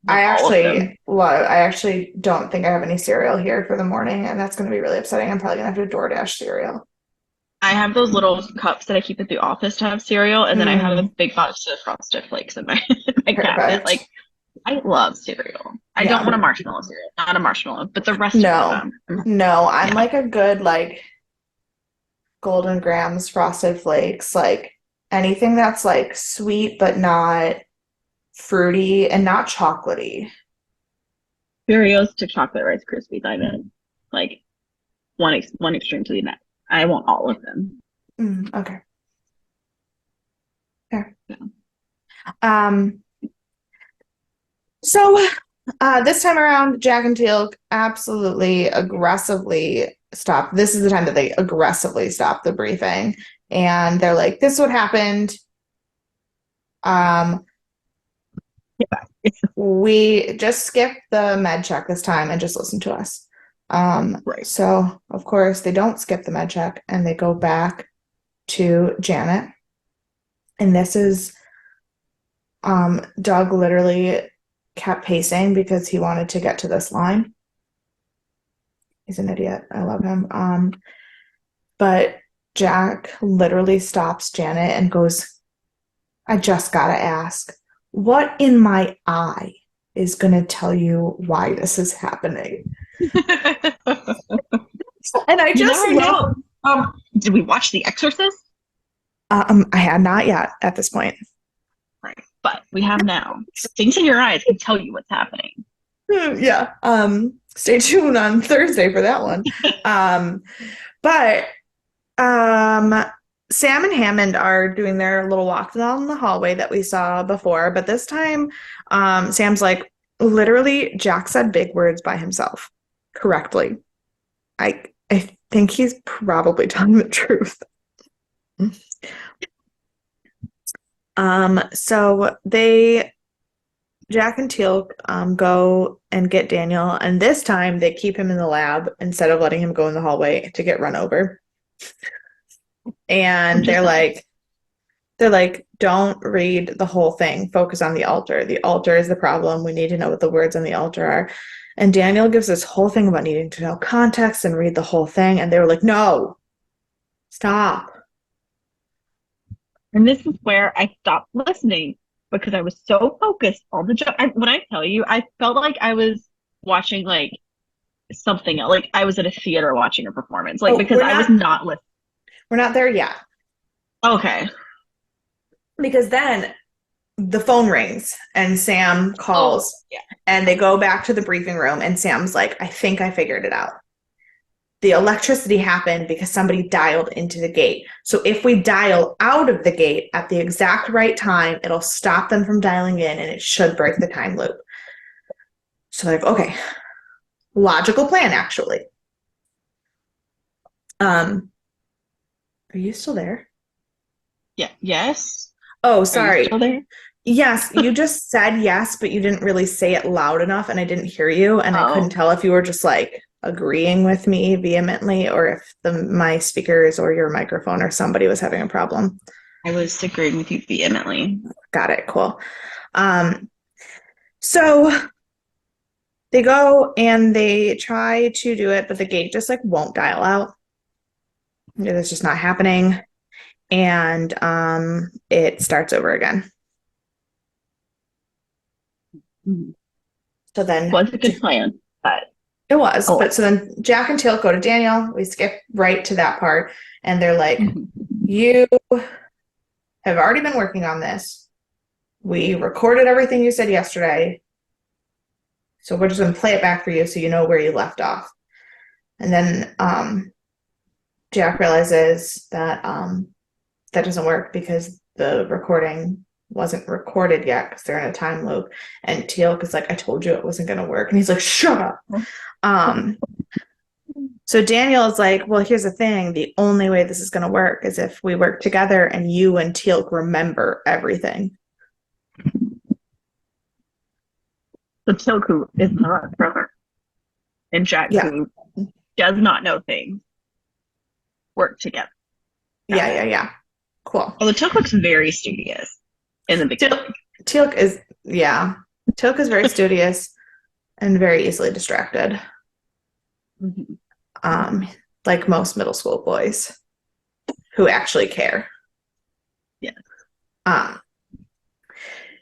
S1: I actually don't think I have any cereal here for the morning, and that's going to be really upsetting. I'm probably going to have to DoorDash cereal.
S2: I have those little cups that I keep at the office to have cereal, and then I have a big box of Frosted Flakes in my cabinet. Like I love cereal. I don't
S1: Yeah.
S2: want a marshmallow cereal, not a marshmallow, but the rest of
S1: No.
S2: them.
S1: No, I'm
S2: Yeah.
S1: like a good like Golden Grams Frosted Flakes, like anything that's like sweet but not fruity and not chocolatey.
S2: Cheerios to chocolate Rice Krispies. I'm in like one extreme to the next. I want all of them.
S1: Okay. Fair.
S2: Yeah.
S1: Um, so this time around, Jack and Teal absolutely aggressively stop. This is the time that they aggressively stop the briefing. And they're like, this is what happened. Um, we just skip the med check this time and just listen to us.
S2: Right.
S1: So of course they don't skip the med check and they go back to Janet. And this is Doug literally kept pacing because he wanted to get to this line. He's an idiot. I love him. But Jack literally stops Janet and goes, I just gotta ask, what in my eye is gonna tell you why this is happening? And I
S2: You
S1: just
S2: never
S1: love.
S2: know. Did we watch The Exorcist?
S1: I had not yet at this point.
S2: Right. But we have now. Things in your eyes can tell you what's happening.
S1: Yeah. Stay tuned on Thursday for that one. But Sam and Hammond are doing their little walk down the hallway that we saw before, but this time Sam's like, literally, Jack said big words by himself correctly. I think he's probably telling the truth. So Jack and Teal go and get Daniel, and this time they keep him in the lab instead of letting him go in the hallway to get run over. And they're like, don't read the whole thing. Focus on the altar. The altar is the problem. We need to know what the words on the altar are. And Daniel gives this whole thing about needing to know context and read the whole thing. And they were like, no, stop.
S2: And this is where I stopped listening because I was so focused on the job. When I tell you, I felt like I was watching like something else. Like I was at a theater watching a performance. Like
S1: Oh,
S2: because I was not listening.
S1: we're not there yet.
S2: Okay.
S1: Because then the phone rings and Sam calls
S2: yeah.
S1: and they go back to the briefing room and Sam's like, I think I figured it out. The electricity happened because somebody dialed into the gate. So if we dial out of the gate at the exact right time, it'll stop them from dialing in and it should break the time loop. So like, okay, logical plan actually. Are you still there?
S2: Yeah. Yes.
S1: Oh,
S2: Are you
S1: sorry.
S2: still there?
S1: Yes, you just said yes, but you didn't really say it loud enough and I didn't hear you and I couldn't tell if you were just like agreeing with me vehemently or if my speakers or your microphone or somebody was having a problem.
S2: I was agreeing with you vehemently.
S1: Got it. Cool. So they go and they try to do it, but the gate just like won't dial out. It's just not happening. And it starts over again. So then
S2: Was a good plan, but
S1: it was. But so then Jack and Teal go to Daniel. We skip right to that part. And they're like, you have already been working on this. We recorded everything you said yesterday. So we're just going to play it back for you so you know where you left off. And then Jack realizes that that doesn't work because the recording wasn't recorded yet because they're in a time loop. And Teal'c is like, I told you it wasn't going to work. And he's like, shut up. So Daniel is like, well, here's the thing. The only way this is going to work is if we work together and you and Teal'c remember everything.
S2: So Teal'c, who is not brother, and Jack, who does not know things, work together.
S1: Yeah. Cool.
S2: Well, the Teal'c looks very studious in the beginning.
S1: Teal'c is very studious and very easily distracted. Like most middle school boys who actually care.
S2: Yeah.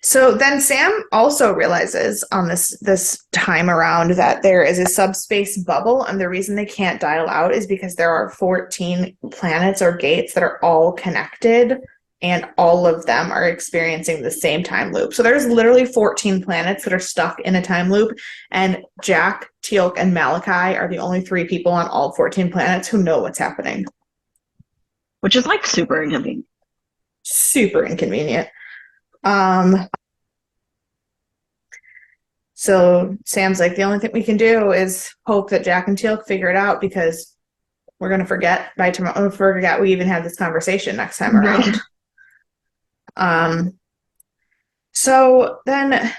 S1: So then Sam also realizes on this time around that there is a subspace bubble, and the reason they can't dial out is because there are 14 planets or gates that are all connected, and all of them are experiencing the same time loop. So there's literally 14 planets that are stuck in a time loop, and Jack, Teal'c, and Malachi are the only 3 people on all 14 planets who know what's happening.
S2: Which is like super inconvenient.
S1: Super inconvenient. So Sam's like, the only thing we can do is hope that Jack and Teal'c figure it out, because we're gonna forget by tomorrow. Forget we even had this conversation next time around. Right. So then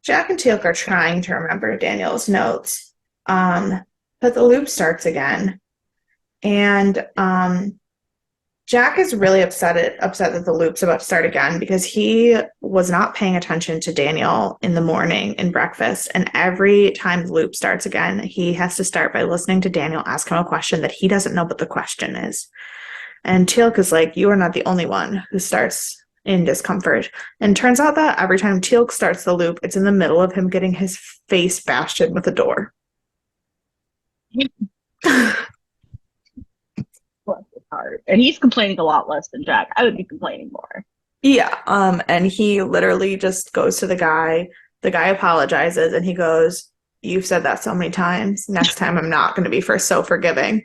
S1: Jack and Teal'c are trying to remember Daniel's notes, but the loop starts again, and Jack is really upset that the loop's about to start again, because he was not paying attention to Daniel in the morning in breakfast. And every time the loop starts again, he has to start by listening to Daniel ask him a question that he doesn't know what the question is. And Teal'c is like, you are not the only one who starts in discomfort. And turns out that every time Teal'c starts the loop, it's in the middle of him getting his face bashed in with a door.
S2: Hard. And he's complaining a lot less than Jack. I would be complaining more.
S1: Yeah. And he literally just goes to the guy. The guy apologizes, and he goes, "You've said that so many times. Next time I'm not going to be so forgiving."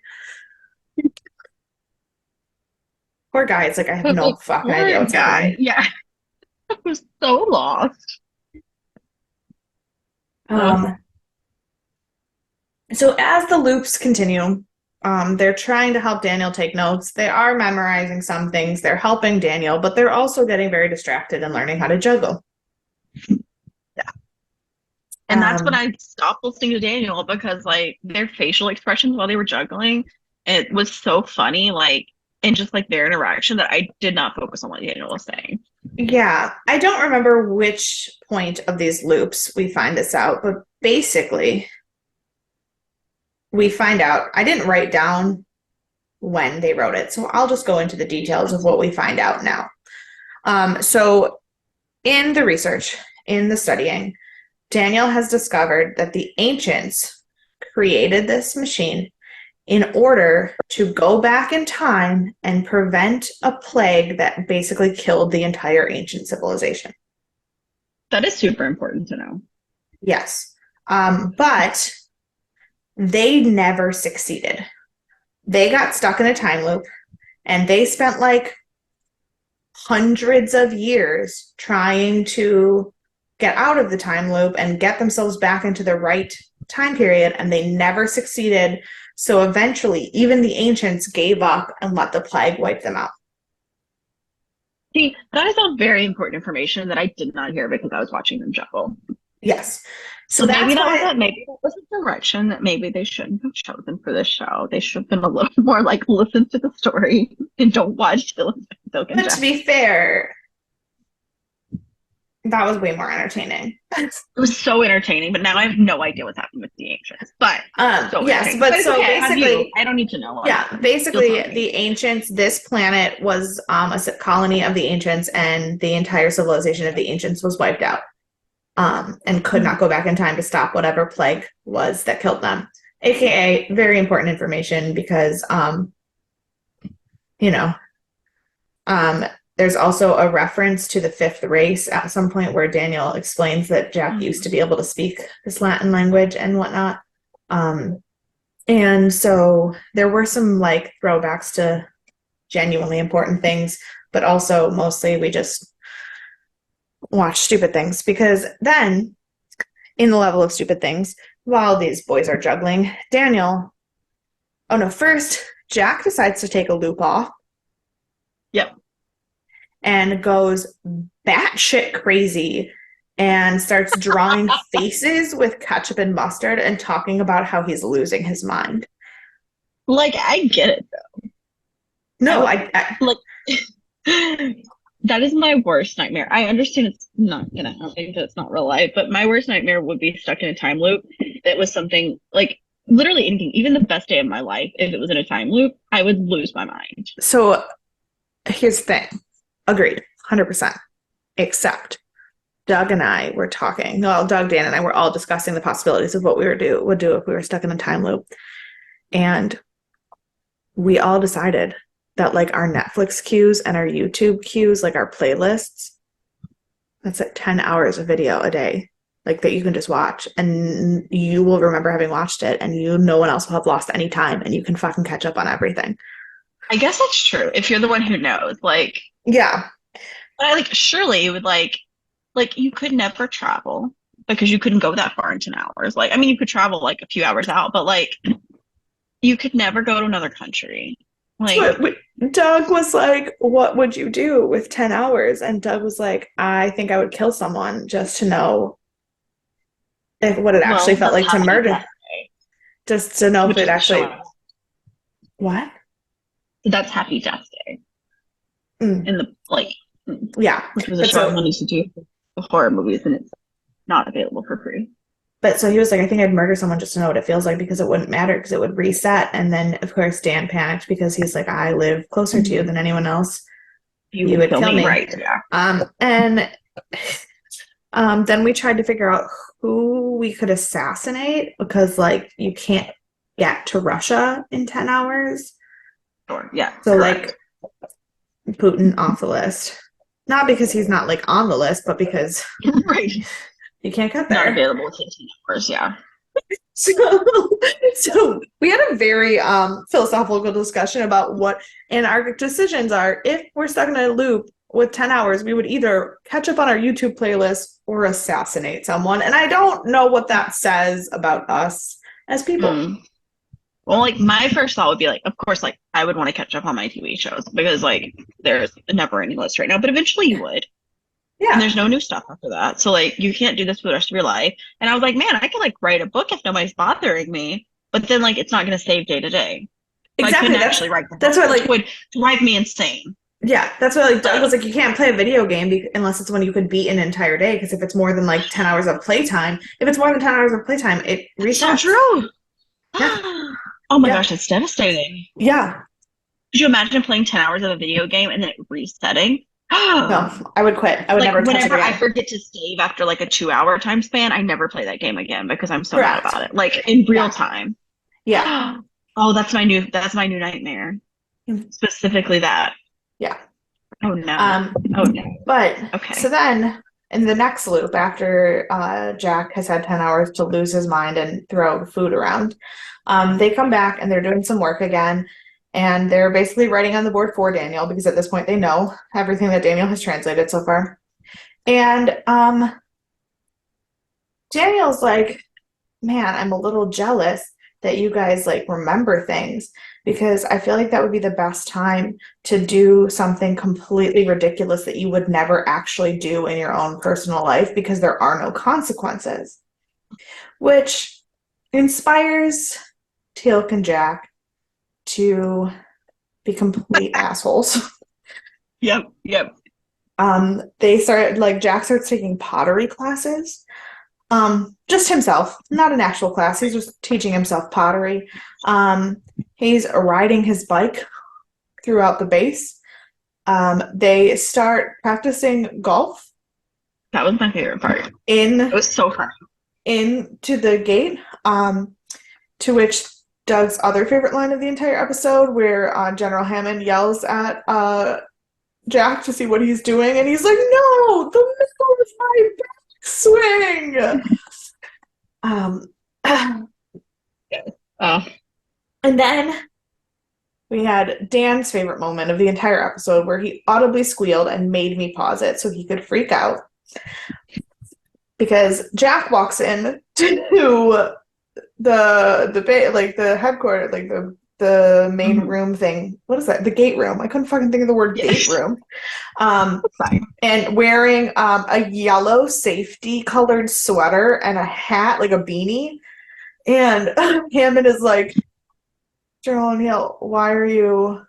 S1: Poor guy. It's like, I have no fucking idea what's happening.
S2: Yeah. I was so lost.
S1: So as the loops continue, they're trying to help Daniel take notes. They are memorizing some things. They're helping Daniel, but they're also getting very distracted and learning how to juggle.
S2: Yeah. And that's when I stopped listening to Daniel, because like their facial expressions while they were juggling, it was so funny, like, and just like their interaction, that I did not focus on what Daniel was saying.
S1: Yeah, I don't remember which point of these loops we find this out, but basically we find out, I didn't write down when they wrote it, so I'll just go into the details of what we find out now. So in the research, in the studying, Daniel has discovered that the ancients created this machine in order to go back in time and prevent a plague that basically killed the entire ancient civilization.
S2: That is super important to know.
S1: Yes. But they never succeeded. They got stuck in a time loop, and they spent like hundreds of years trying to get out of the time loop and get themselves back into the right time period, and they never succeeded. So eventually, even the ancients gave up and let the plague wipe them out.
S2: See, that is all very important information that I did not hear because I was watching them juggle.
S1: Yes.
S2: So maybe that was a direction that maybe they shouldn't have chosen for this show. They should have been a little more like, listen to the story and don't watch Teal'c and Jack.
S1: But to be fair, that was way more entertaining.
S2: It was so entertaining, but now I have no idea what's happening with the ancients. But
S1: yes, but so
S2: okay,
S1: basically,
S2: I don't need to know.
S1: Yeah, basically, the ancients. This planet was a colony of the ancients, and the entire civilization of the ancients was wiped out, and could not go back in time to stop whatever plague was that killed them. AKA, very important information, because there's also a reference to the fifth race at some point where Daniel explains that Jack used to be able to speak this Latin language and whatnot. And so there were some like throwbacks to genuinely important things, but also mostly we just watch stupid things, because then in the level of stupid things, while these boys are juggling, first Jack decides to take a loop off.
S2: Yep.
S1: And goes batshit crazy and starts drawing faces with ketchup and mustard and talking about how he's losing his mind.
S2: Like, I get it, though.
S1: No,
S2: that is my worst nightmare. I understand it's not going to happen because it's not real life, but my worst nightmare would be stuck in a time loop that was something like literally anything, even the best day of my life. If it was in a time loop, I would lose my mind.
S1: So here's the thing. Agreed, 100%. except Doug and I were talking. Well, Doug, Dan, and I were all discussing the possibilities of what we would do if we were stuck in a time loop. And we all decided that like our Netflix queues and our YouTube queues, like our playlists, that's like 10 hours of video a day, like that you can just watch. And you will remember having watched it, and no one else will have lost any time, and you can fucking catch up on everything.
S2: I guess that's true. If you're the one who knows, like,
S1: Yeah.
S2: but I like surely you would like you could never travel because you couldn't go that far in 10 hours. Like, I mean, you could travel like a few hours out, but like you could never go to another country. Like,
S1: Doug was like, what would you do with 10 hours? And Doug was like, I think I would kill someone just to know what it actually felt like to murder. Just to know if it actually. What?
S2: That's Happy Death Day. In the, like,
S1: yeah.
S2: Which was a show I used to do for horror movies, and it's not available for free.
S1: But so he was like, I think I'd murder someone just to know what it feels like, because it wouldn't matter, because it would reset. And then, of course, Dan panicked because he's like, I live closer to you than anyone else. You would kill me.
S2: Right, yeah.
S1: And then we tried to figure out who we could assassinate, because, like, you can't get to Russia in 10 hours.
S2: Sure, yeah.
S1: So, correct. Like, Putin off the list. Not because he's not, like, on the list, but because...
S2: right.
S1: You can't cut there.
S2: Not available within 10 hours, yeah.
S1: So we had a very philosophical discussion about what, and our decisions are, if we're stuck in a loop with 10 hours, we would either catch up on our YouTube playlist or assassinate someone. And I don't know what that says about us as people.
S2: Well, like, my first thought would be, like, of course, like, I would want to catch up on my TV shows because, like, there's a never-ending list right now, but eventually you would. Yeah. And there's no new stuff after that. So, like, you can't do this for the rest of your life. And I was like, man, I could, like, write a book if nobody's bothering me. But then, like, it's not going to save day to day.
S1: Exactly.
S2: I couldn't actually write the book.
S1: That's what, like,
S2: would drive me insane.
S1: Yeah, that's what, like, Doug was like, you can't play a video game unless it's one you could beat an entire day. Because if it's more than, like, 10 hours of playtime, it resets.
S2: So true. Yeah. Oh, my gosh, it's devastating.
S1: Yeah.
S2: Could you imagine playing 10 hours of a video game and then it resetting?
S1: No, I would quit. I would never touch it again.
S2: Whenever I forget to save after like a 2-hour time span, I never play that game again because I'm so mad about it. Like in real time.
S1: Yeah.
S2: Oh, that's my new nightmare. Specifically that.
S1: Yeah.
S2: Oh no. Oh no.
S1: But okay. So then in the next loop, after Jack has had 10 hours to lose his mind and throw food around, they come back and they're doing some work again. And they're basically writing on the board for Daniel, because at this point they know everything that Daniel has translated so far. And Daniel's like, man, I'm a little jealous that you guys like remember things, because I feel like that would be the best time to do something completely ridiculous that you would never actually do in your own personal life, because there are no consequences. Which inspires Teal'c and Jack to be complete assholes.
S2: Yep.
S1: They started, like, Jack starts taking pottery classes. Just himself, not an actual class. He's just teaching himself pottery. He's riding his bike throughout the base. They start practicing golf.
S2: That was my favorite part. It was so fun.
S1: Into the gate, to which Doug's other favorite line of the entire episode, where General Hammond yells at Jack to see what he's doing, and he's like, no, the middle of my backswing. And then we had Dan's favorite moment of the entire episode, where he audibly squealed and made me pause it so he could freak out, because Jack walks in to the headquarters, like the main room thing. What is that? The gate room. I couldn't fucking think of the word gate room. And wearing a yellow safety colored sweater and a hat, like a beanie. And Hammond is like, Colonel O'Neill, why are you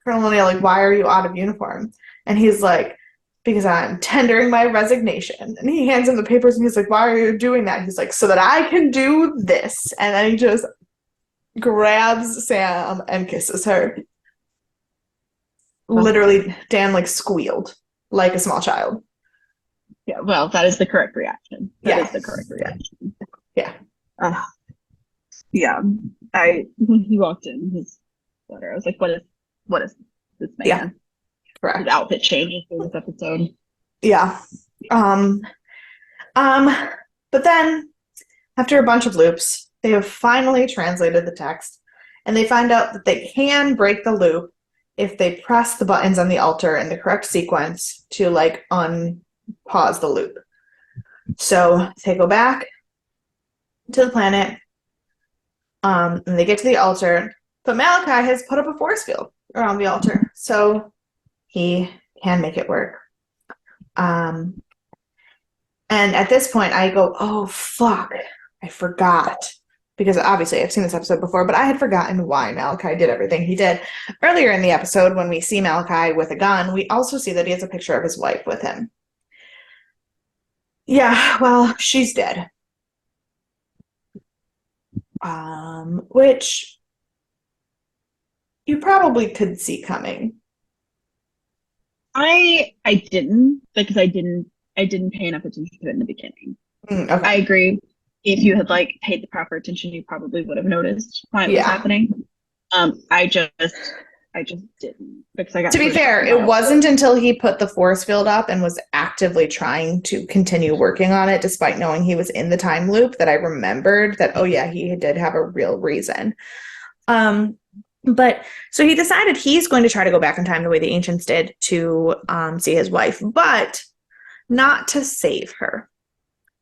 S1: out of uniform? And he's like, because I'm tendering my resignation. And he hands him the papers and he's like, why are you doing that? He's like, so that I can do this. And then he just grabs Sam and kisses her. Literally, Dan, like, squealed like a small child.
S2: Yeah, well, that is the correct reaction. That
S1: Yeah.
S2: is the correct reaction.
S1: Yeah.
S2: Uh, yeah. When he walked in his letter, I was like, what is this
S1: Yeah.
S2: man? His
S1: Correct.
S2: outfit changes through this episode.
S1: Yeah. Um, um, but then after a bunch of loops, they have finally translated the text and they find out that they can break the loop if they press the buttons on the altar in the correct sequence to like unpause the loop. So they go back to the planet, and they get to the altar, but Malachi has put up a force field around the altar, so he can make it work. Um, and at this point, I go, oh, fuck, I forgot. Because obviously I've seen this episode before, but I had forgotten why Malachi did everything he did. Earlier in the episode, when we see Malachi with a gun, we also see that he has a picture of his wife with him. Yeah, well, she's dead. Which you probably could see coming.
S2: I didn't because I didn't pay enough attention to it in the beginning. I
S1: Okay.
S2: agree. If you had like paid the proper attention, you probably would have noticed why it was
S1: Yeah.
S2: happening. I just didn't because I got
S1: To
S2: so
S1: be fair,
S2: distracted by
S1: it
S2: all of
S1: wasn't
S2: it.
S1: until he put the force field up and was actively trying to continue working on it, despite knowing he was in the time loop, that I remembered that, oh, yeah, he did have a real reason. But so he decided he's going to try to go back in time the way the ancients did to see his wife, but not to save her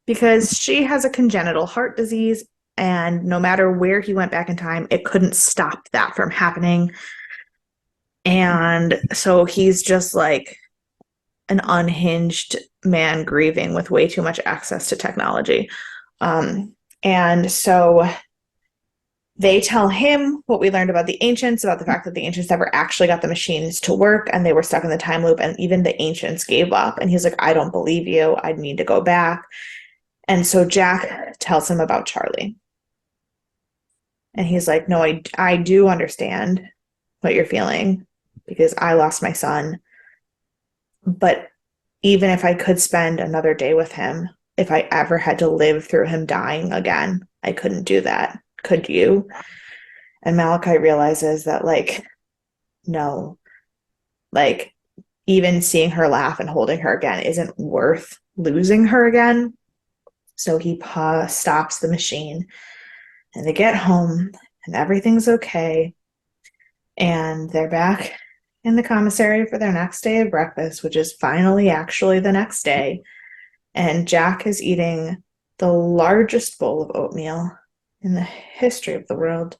S1: because she has a congenital heart disease. And no matter where he went back in time, it couldn't stop that from happening. And so he's just like an unhinged man grieving with way too much access to technology. And so they tell him what we learned about the ancients, about the fact that the ancients never actually got the machines to work and they were stuck in the time loop. And even the ancients gave up. And he's like, I don't believe you. I need to go back. And so Jack tells him about Charlie. And he's like, no, I do understand what you're feeling because I lost my son. But even if I could spend another day with him, if I ever had to live through him dying again, I couldn't do that. Could you? And Malachi realizes that, like, no, like, even seeing her laugh and holding her again isn't worth losing her again. So he stops the machine and they get home and everything's okay. And they're back in the commissary for their next day of breakfast, which is finally actually the next day. And Jack is eating the largest bowl of oatmeal in the history of the world.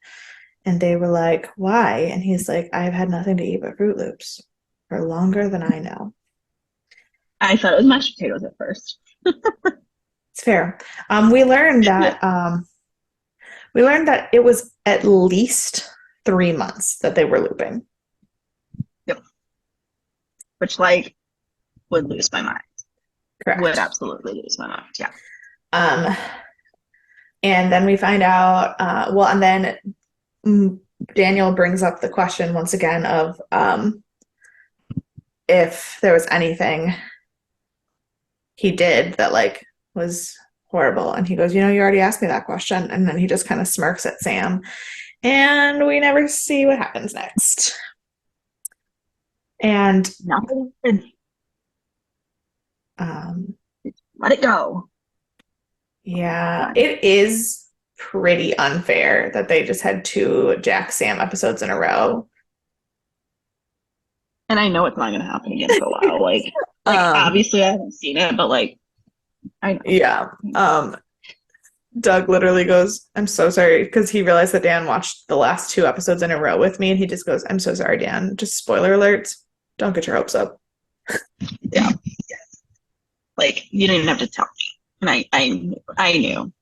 S1: And they were like, why? And he's like, I've had nothing to eat but Fruit Loops for longer than I know.
S2: I thought it was mashed potatoes at first.
S1: It's fair. We learned that it was at least 3 months that they were looping.
S2: Yep. Which like would lose my mind.
S1: Correct.
S2: Would absolutely lose my mind. Yeah.
S1: And then we find out, and then Daniel brings up the question once again of if there was anything he did that like was horrible. And he goes, you already asked me that question. And then he just kind of smirks at Sam. And we never see what happens next. And
S2: Nothing. Let it go.
S1: Yeah, it is pretty unfair that they just had 2 Jack Sam episodes in a row.
S2: And I know it's not going to happen again for a while. Like obviously I haven't seen it, but like I know.
S1: Yeah. Doug literally goes, I'm so sorry, because he realized that Dan watched the last 2 episodes in a row with me, and he just goes, I'm so sorry, Dan. Just spoiler alerts. Don't get your hopes up.
S2: Yeah. Like you didn't even have to tell me. And I knew.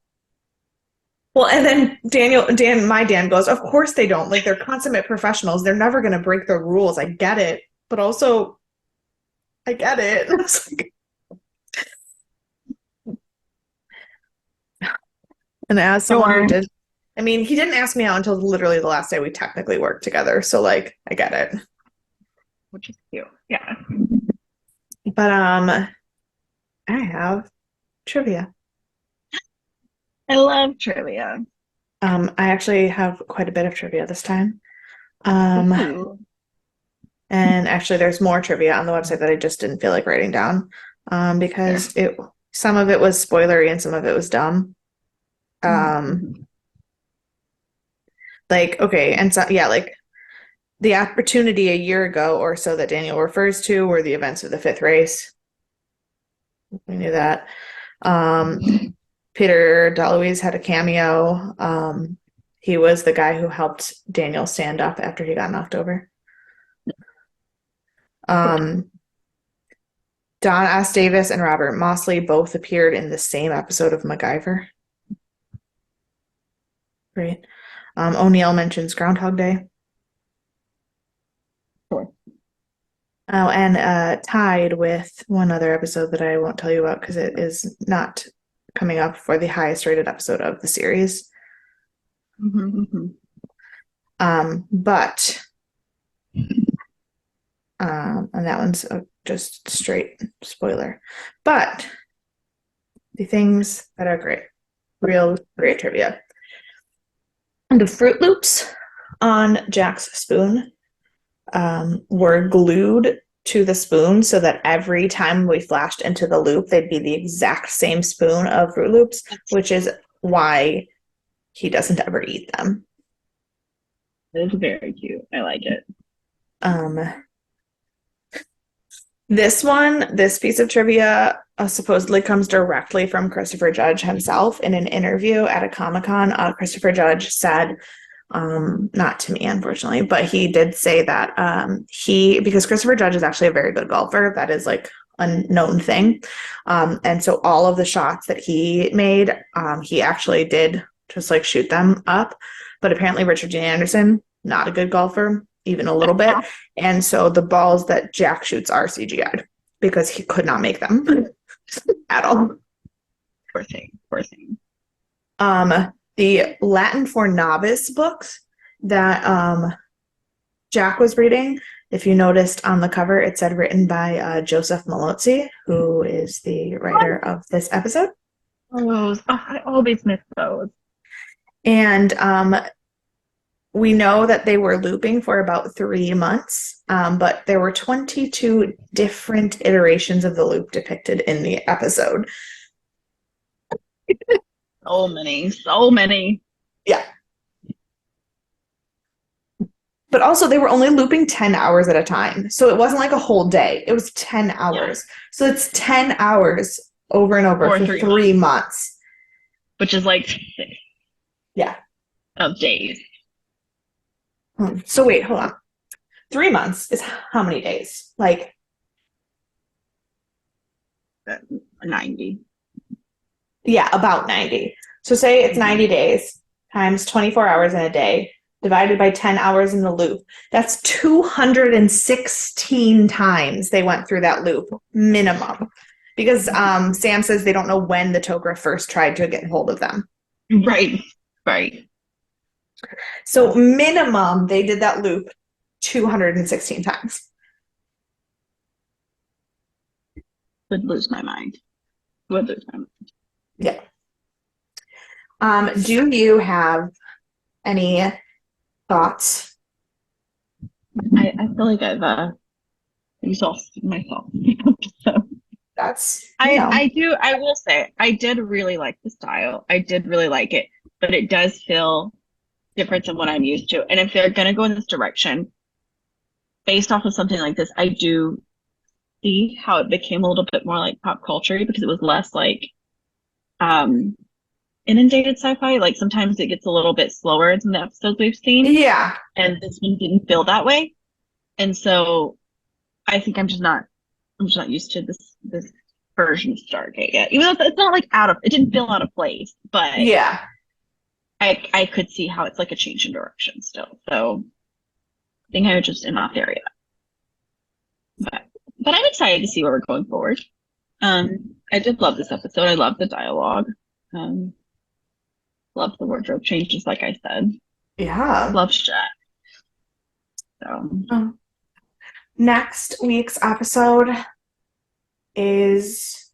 S1: Well, and then my Dan goes, of course they don't. Like, they're consummate professionals. They're never going to break the rules. I get it. But also, I get it. And as someone who did, I mean, he didn't ask me out until literally the last day we technically worked together. So, like, I get it.
S2: Which is cute. Yeah.
S1: But I have trivia.
S2: I love trivia.
S1: I actually have quite a bit of trivia this time. Um,
S2: Ooh.
S1: and actually, there's more trivia on the website that I just didn't feel like writing down,
S2: Sure.
S1: because some of it was spoilery and some of it was dumb. Um,
S2: Mhm.
S1: like okay, and so yeah, like the opportunity a year ago or so that Daniel refers to were the events of the fifth race. We knew that. Um, Peter DeLuise had a cameo. He was the guy who helped Daniel stand up after he got knocked over.
S2: Cool.
S1: Um, Don S. Davis and Robert Mosley both appeared in the same episode of MacGyver. Right. O'Neill mentions Groundhog Day.
S2: Sure.
S1: Oh, and tied with one other episode that I won't tell you about because it is not coming up for the highest rated episode of the series.
S2: Mhm.
S1: But and that one's just straight spoiler. But the things that are great, real great trivia. And the Fruit Loops on Jack's spoon were glued to the spoon so that every time we flashed into the loop, they'd be the exact same spoon of Fruit Loops, which is why he doesn't ever eat them.
S2: It's very cute. I like it.
S1: Um, this piece of trivia supposedly comes directly from Christopher Judge himself in an interview at a Comic-Con. Christopher Judge said, not to me, unfortunately, but he did say that because Christopher Judge is actually a very good golfer. That is like a known thing. And so all of the shots that he made, he actually did just like shoot them up. But apparently Richard Dean Anderson, not a good golfer, even a little bit. And so the balls that Jack shoots are CGI'd because he could not make them at all.
S2: Poor thing. Poor thing.
S1: The Latin for Novice books that Jack was reading, if you noticed on the cover, it said written by Joseph Malozzi, who is the writer of this episode.
S2: Those. Oh, I always miss those.
S1: And we know that they were looping for about 3 months, but there were 22 different iterations of the loop depicted in the episode.
S2: So many. So many.
S1: Yeah. But also, they were only looping 10 hours at a time. So it wasn't like a whole day, it was 10
S2: Yeah.
S1: hours. So it's 10 hours over and over
S2: For
S1: for 3 months.
S2: which is like 6
S1: Yeah.
S2: of days.
S1: So wait, hold on. 3 months is how many days? Like,
S2: 90.
S1: yeah, about 90. So say it's 90 days times 24 hours in a day divided by 10 hours in the loop. That's 216 times they went through that loop minimum. Because Sam says they don't know when the Togra first tried to get hold of them.
S2: Right. Right.
S1: So minimum, they did that loop 216 times.
S2: Would lose my mind. Would lose my mind.
S1: Yeah. Do you have any thoughts?
S2: I feel like I've exhausted myself. So
S1: That's,
S2: I will say I did really like the style. I did really like it, but it does feel different than what I'm used to. And if they're gonna go in this direction, based off of something like this, I do see how it became a little bit more like pop culture because it was less like um inundated sci-fi. Like sometimes it gets a little bit slower in some of the episodes we've seen,
S1: yeah.
S2: and this one didn't feel that way. And so I think I'm just not used to this version of Stargate yet. Even though it's not like it didn't feel out of place, but
S1: Yeah.
S2: I could see how it's like a change in direction still. So I think I just am not there yet. But I'm excited to see where we're going forward. I did love this episode. I love the dialogue. Um, love the wardrobe changes, like I said.
S1: Yeah.
S2: Love Jack. So
S1: Next week's episode is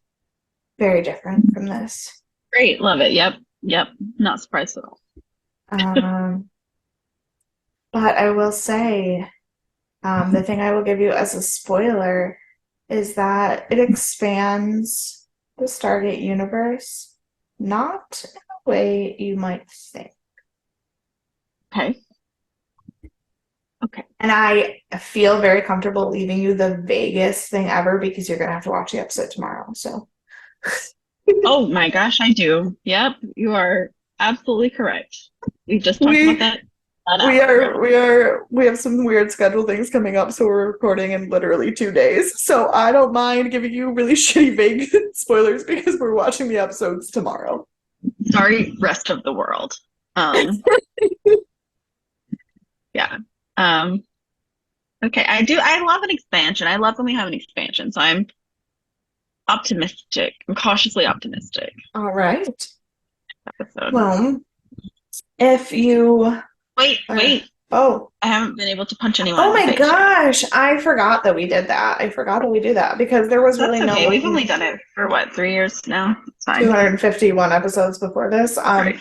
S1: very different from this.
S2: Great, love it. Yep. Not surprised at all.
S1: Um, but I will say, the thing I will give you as a spoiler is that it expands the Stargate universe, not in a way you might think.
S2: Okay. Okay.
S1: And I feel very comfortable leaving you the vaguest thing ever because you're gonna have to watch the episode tomorrow. So
S2: Oh my gosh, I do. Yep, you are absolutely correct. We just talked about
S1: we
S2: that an hour ago.
S1: we have some weird schedule things coming up, so we're recording in literally 2 days. So I don't mind giving you really shitty vague spoilers because we're watching the episodes tomorrow.
S2: Sorry, rest of the world. Um, yeah. Um, okay, I love an expansion. I love when we have an expansion, so I'm optimistic. I'm cautiously optimistic
S1: All right.
S2: episode.
S1: Well, if you
S2: Wait.
S1: oh
S2: I haven't been able to punch anyone
S1: oh
S2: in the
S1: my
S2: face yet.
S1: gosh, I forgot that we did that. I forgot that we do that because there was
S2: That's
S1: really no
S2: okay. We've only
S1: one
S2: done it for what, 3 years now? It's fine.
S1: 251 episodes before this.
S2: Right.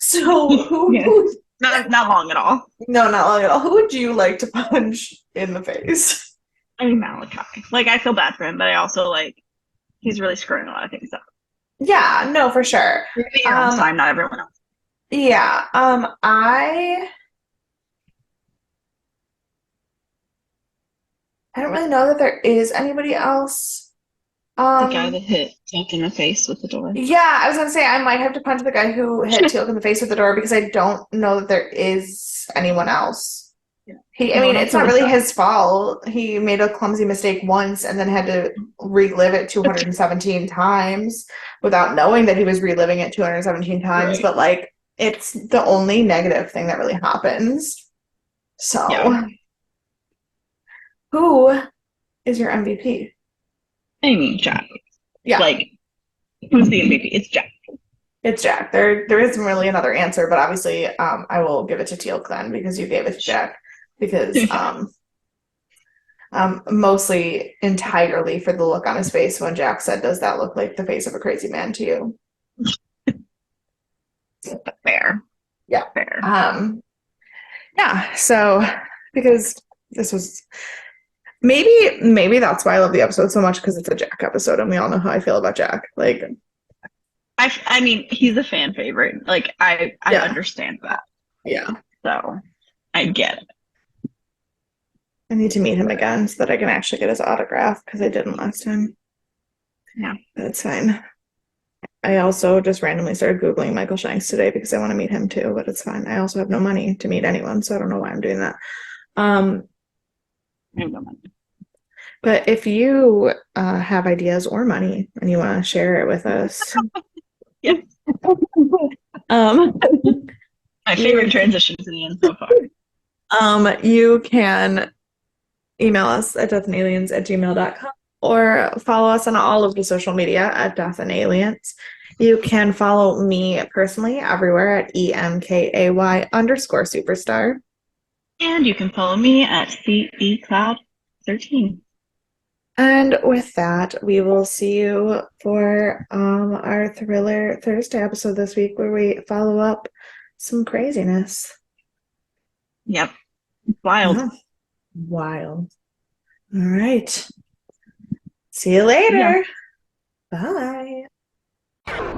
S1: So
S2: Yeah.
S1: who
S2: Not long at all.
S1: no, not long at all. Who would you like to punch in the face?
S2: I mean Malachi. Like I feel bad for him, but I also like he's really screwing a lot of things up.
S1: Yeah, no, for sure.
S2: Give me your own time, not everyone else.
S1: Yeah, I don't really know that there is anybody else.
S2: The guy that hit Tuck in the face with the door.
S1: Yeah, I was gonna say I might have to punch the guy who hit Teal'c in the face with the door because I don't know that there is anyone else.
S2: Yeah.
S1: I
S2: No
S1: mean,
S2: one
S1: it's
S2: else
S1: not
S2: really
S1: really
S2: sucks.
S1: his fault. He made a clumsy mistake once and then had to relive it 217 times without knowing that he was reliving it 217 times.
S2: Right.
S1: But like, it's the only negative thing that really happens. So,
S2: Yeah.
S1: who is your MVP?
S2: I mean Jack.
S1: Yeah,
S2: Like who's the MVP? It's Jack.
S1: it's Jack. There isn't really another answer, but obviously, I will give it to Teal'c then because you gave it to Jack because mostly entirely for the look on his face when Jack said, "Does that look like the face of a crazy man to you?"
S2: Fair.
S1: Yeah.
S2: Fair.
S1: Yeah. So because this was maybe that's why I love the episode so much because it's a Jack episode and we all know how I feel about Jack. Like,
S2: I mean, he's a fan favorite. Like I
S1: Yeah.
S2: understand that.
S1: yeah,
S2: So I get it.
S1: I need to meet him again so that I can actually get his autograph because I didn't last time.
S2: Yeah.
S1: But it's fine. I also just randomly started Googling Michael Shanks today because I want to meet him too, but it's fine. I also have no money to meet anyone, so I don't know why I'm doing that.
S2: I have no money.
S1: But if you have ideas or money and you want to share it with us,
S2: Yeah.
S1: um,
S2: My favorite transition to the end so far.
S1: you can email us at deathandaliens@gmail.com or follow us on all of the social media at Death and Aliens. You can follow me personally everywhere at EMKAY_superstar.
S2: And you can follow me at CECloud13.
S1: And with that, we will see you for our Thriller Thursday episode this week where we follow up some craziness.
S2: Yep. Wild.
S1: Yeah. Wild. All right. See you later.
S2: Yeah.
S1: Bye.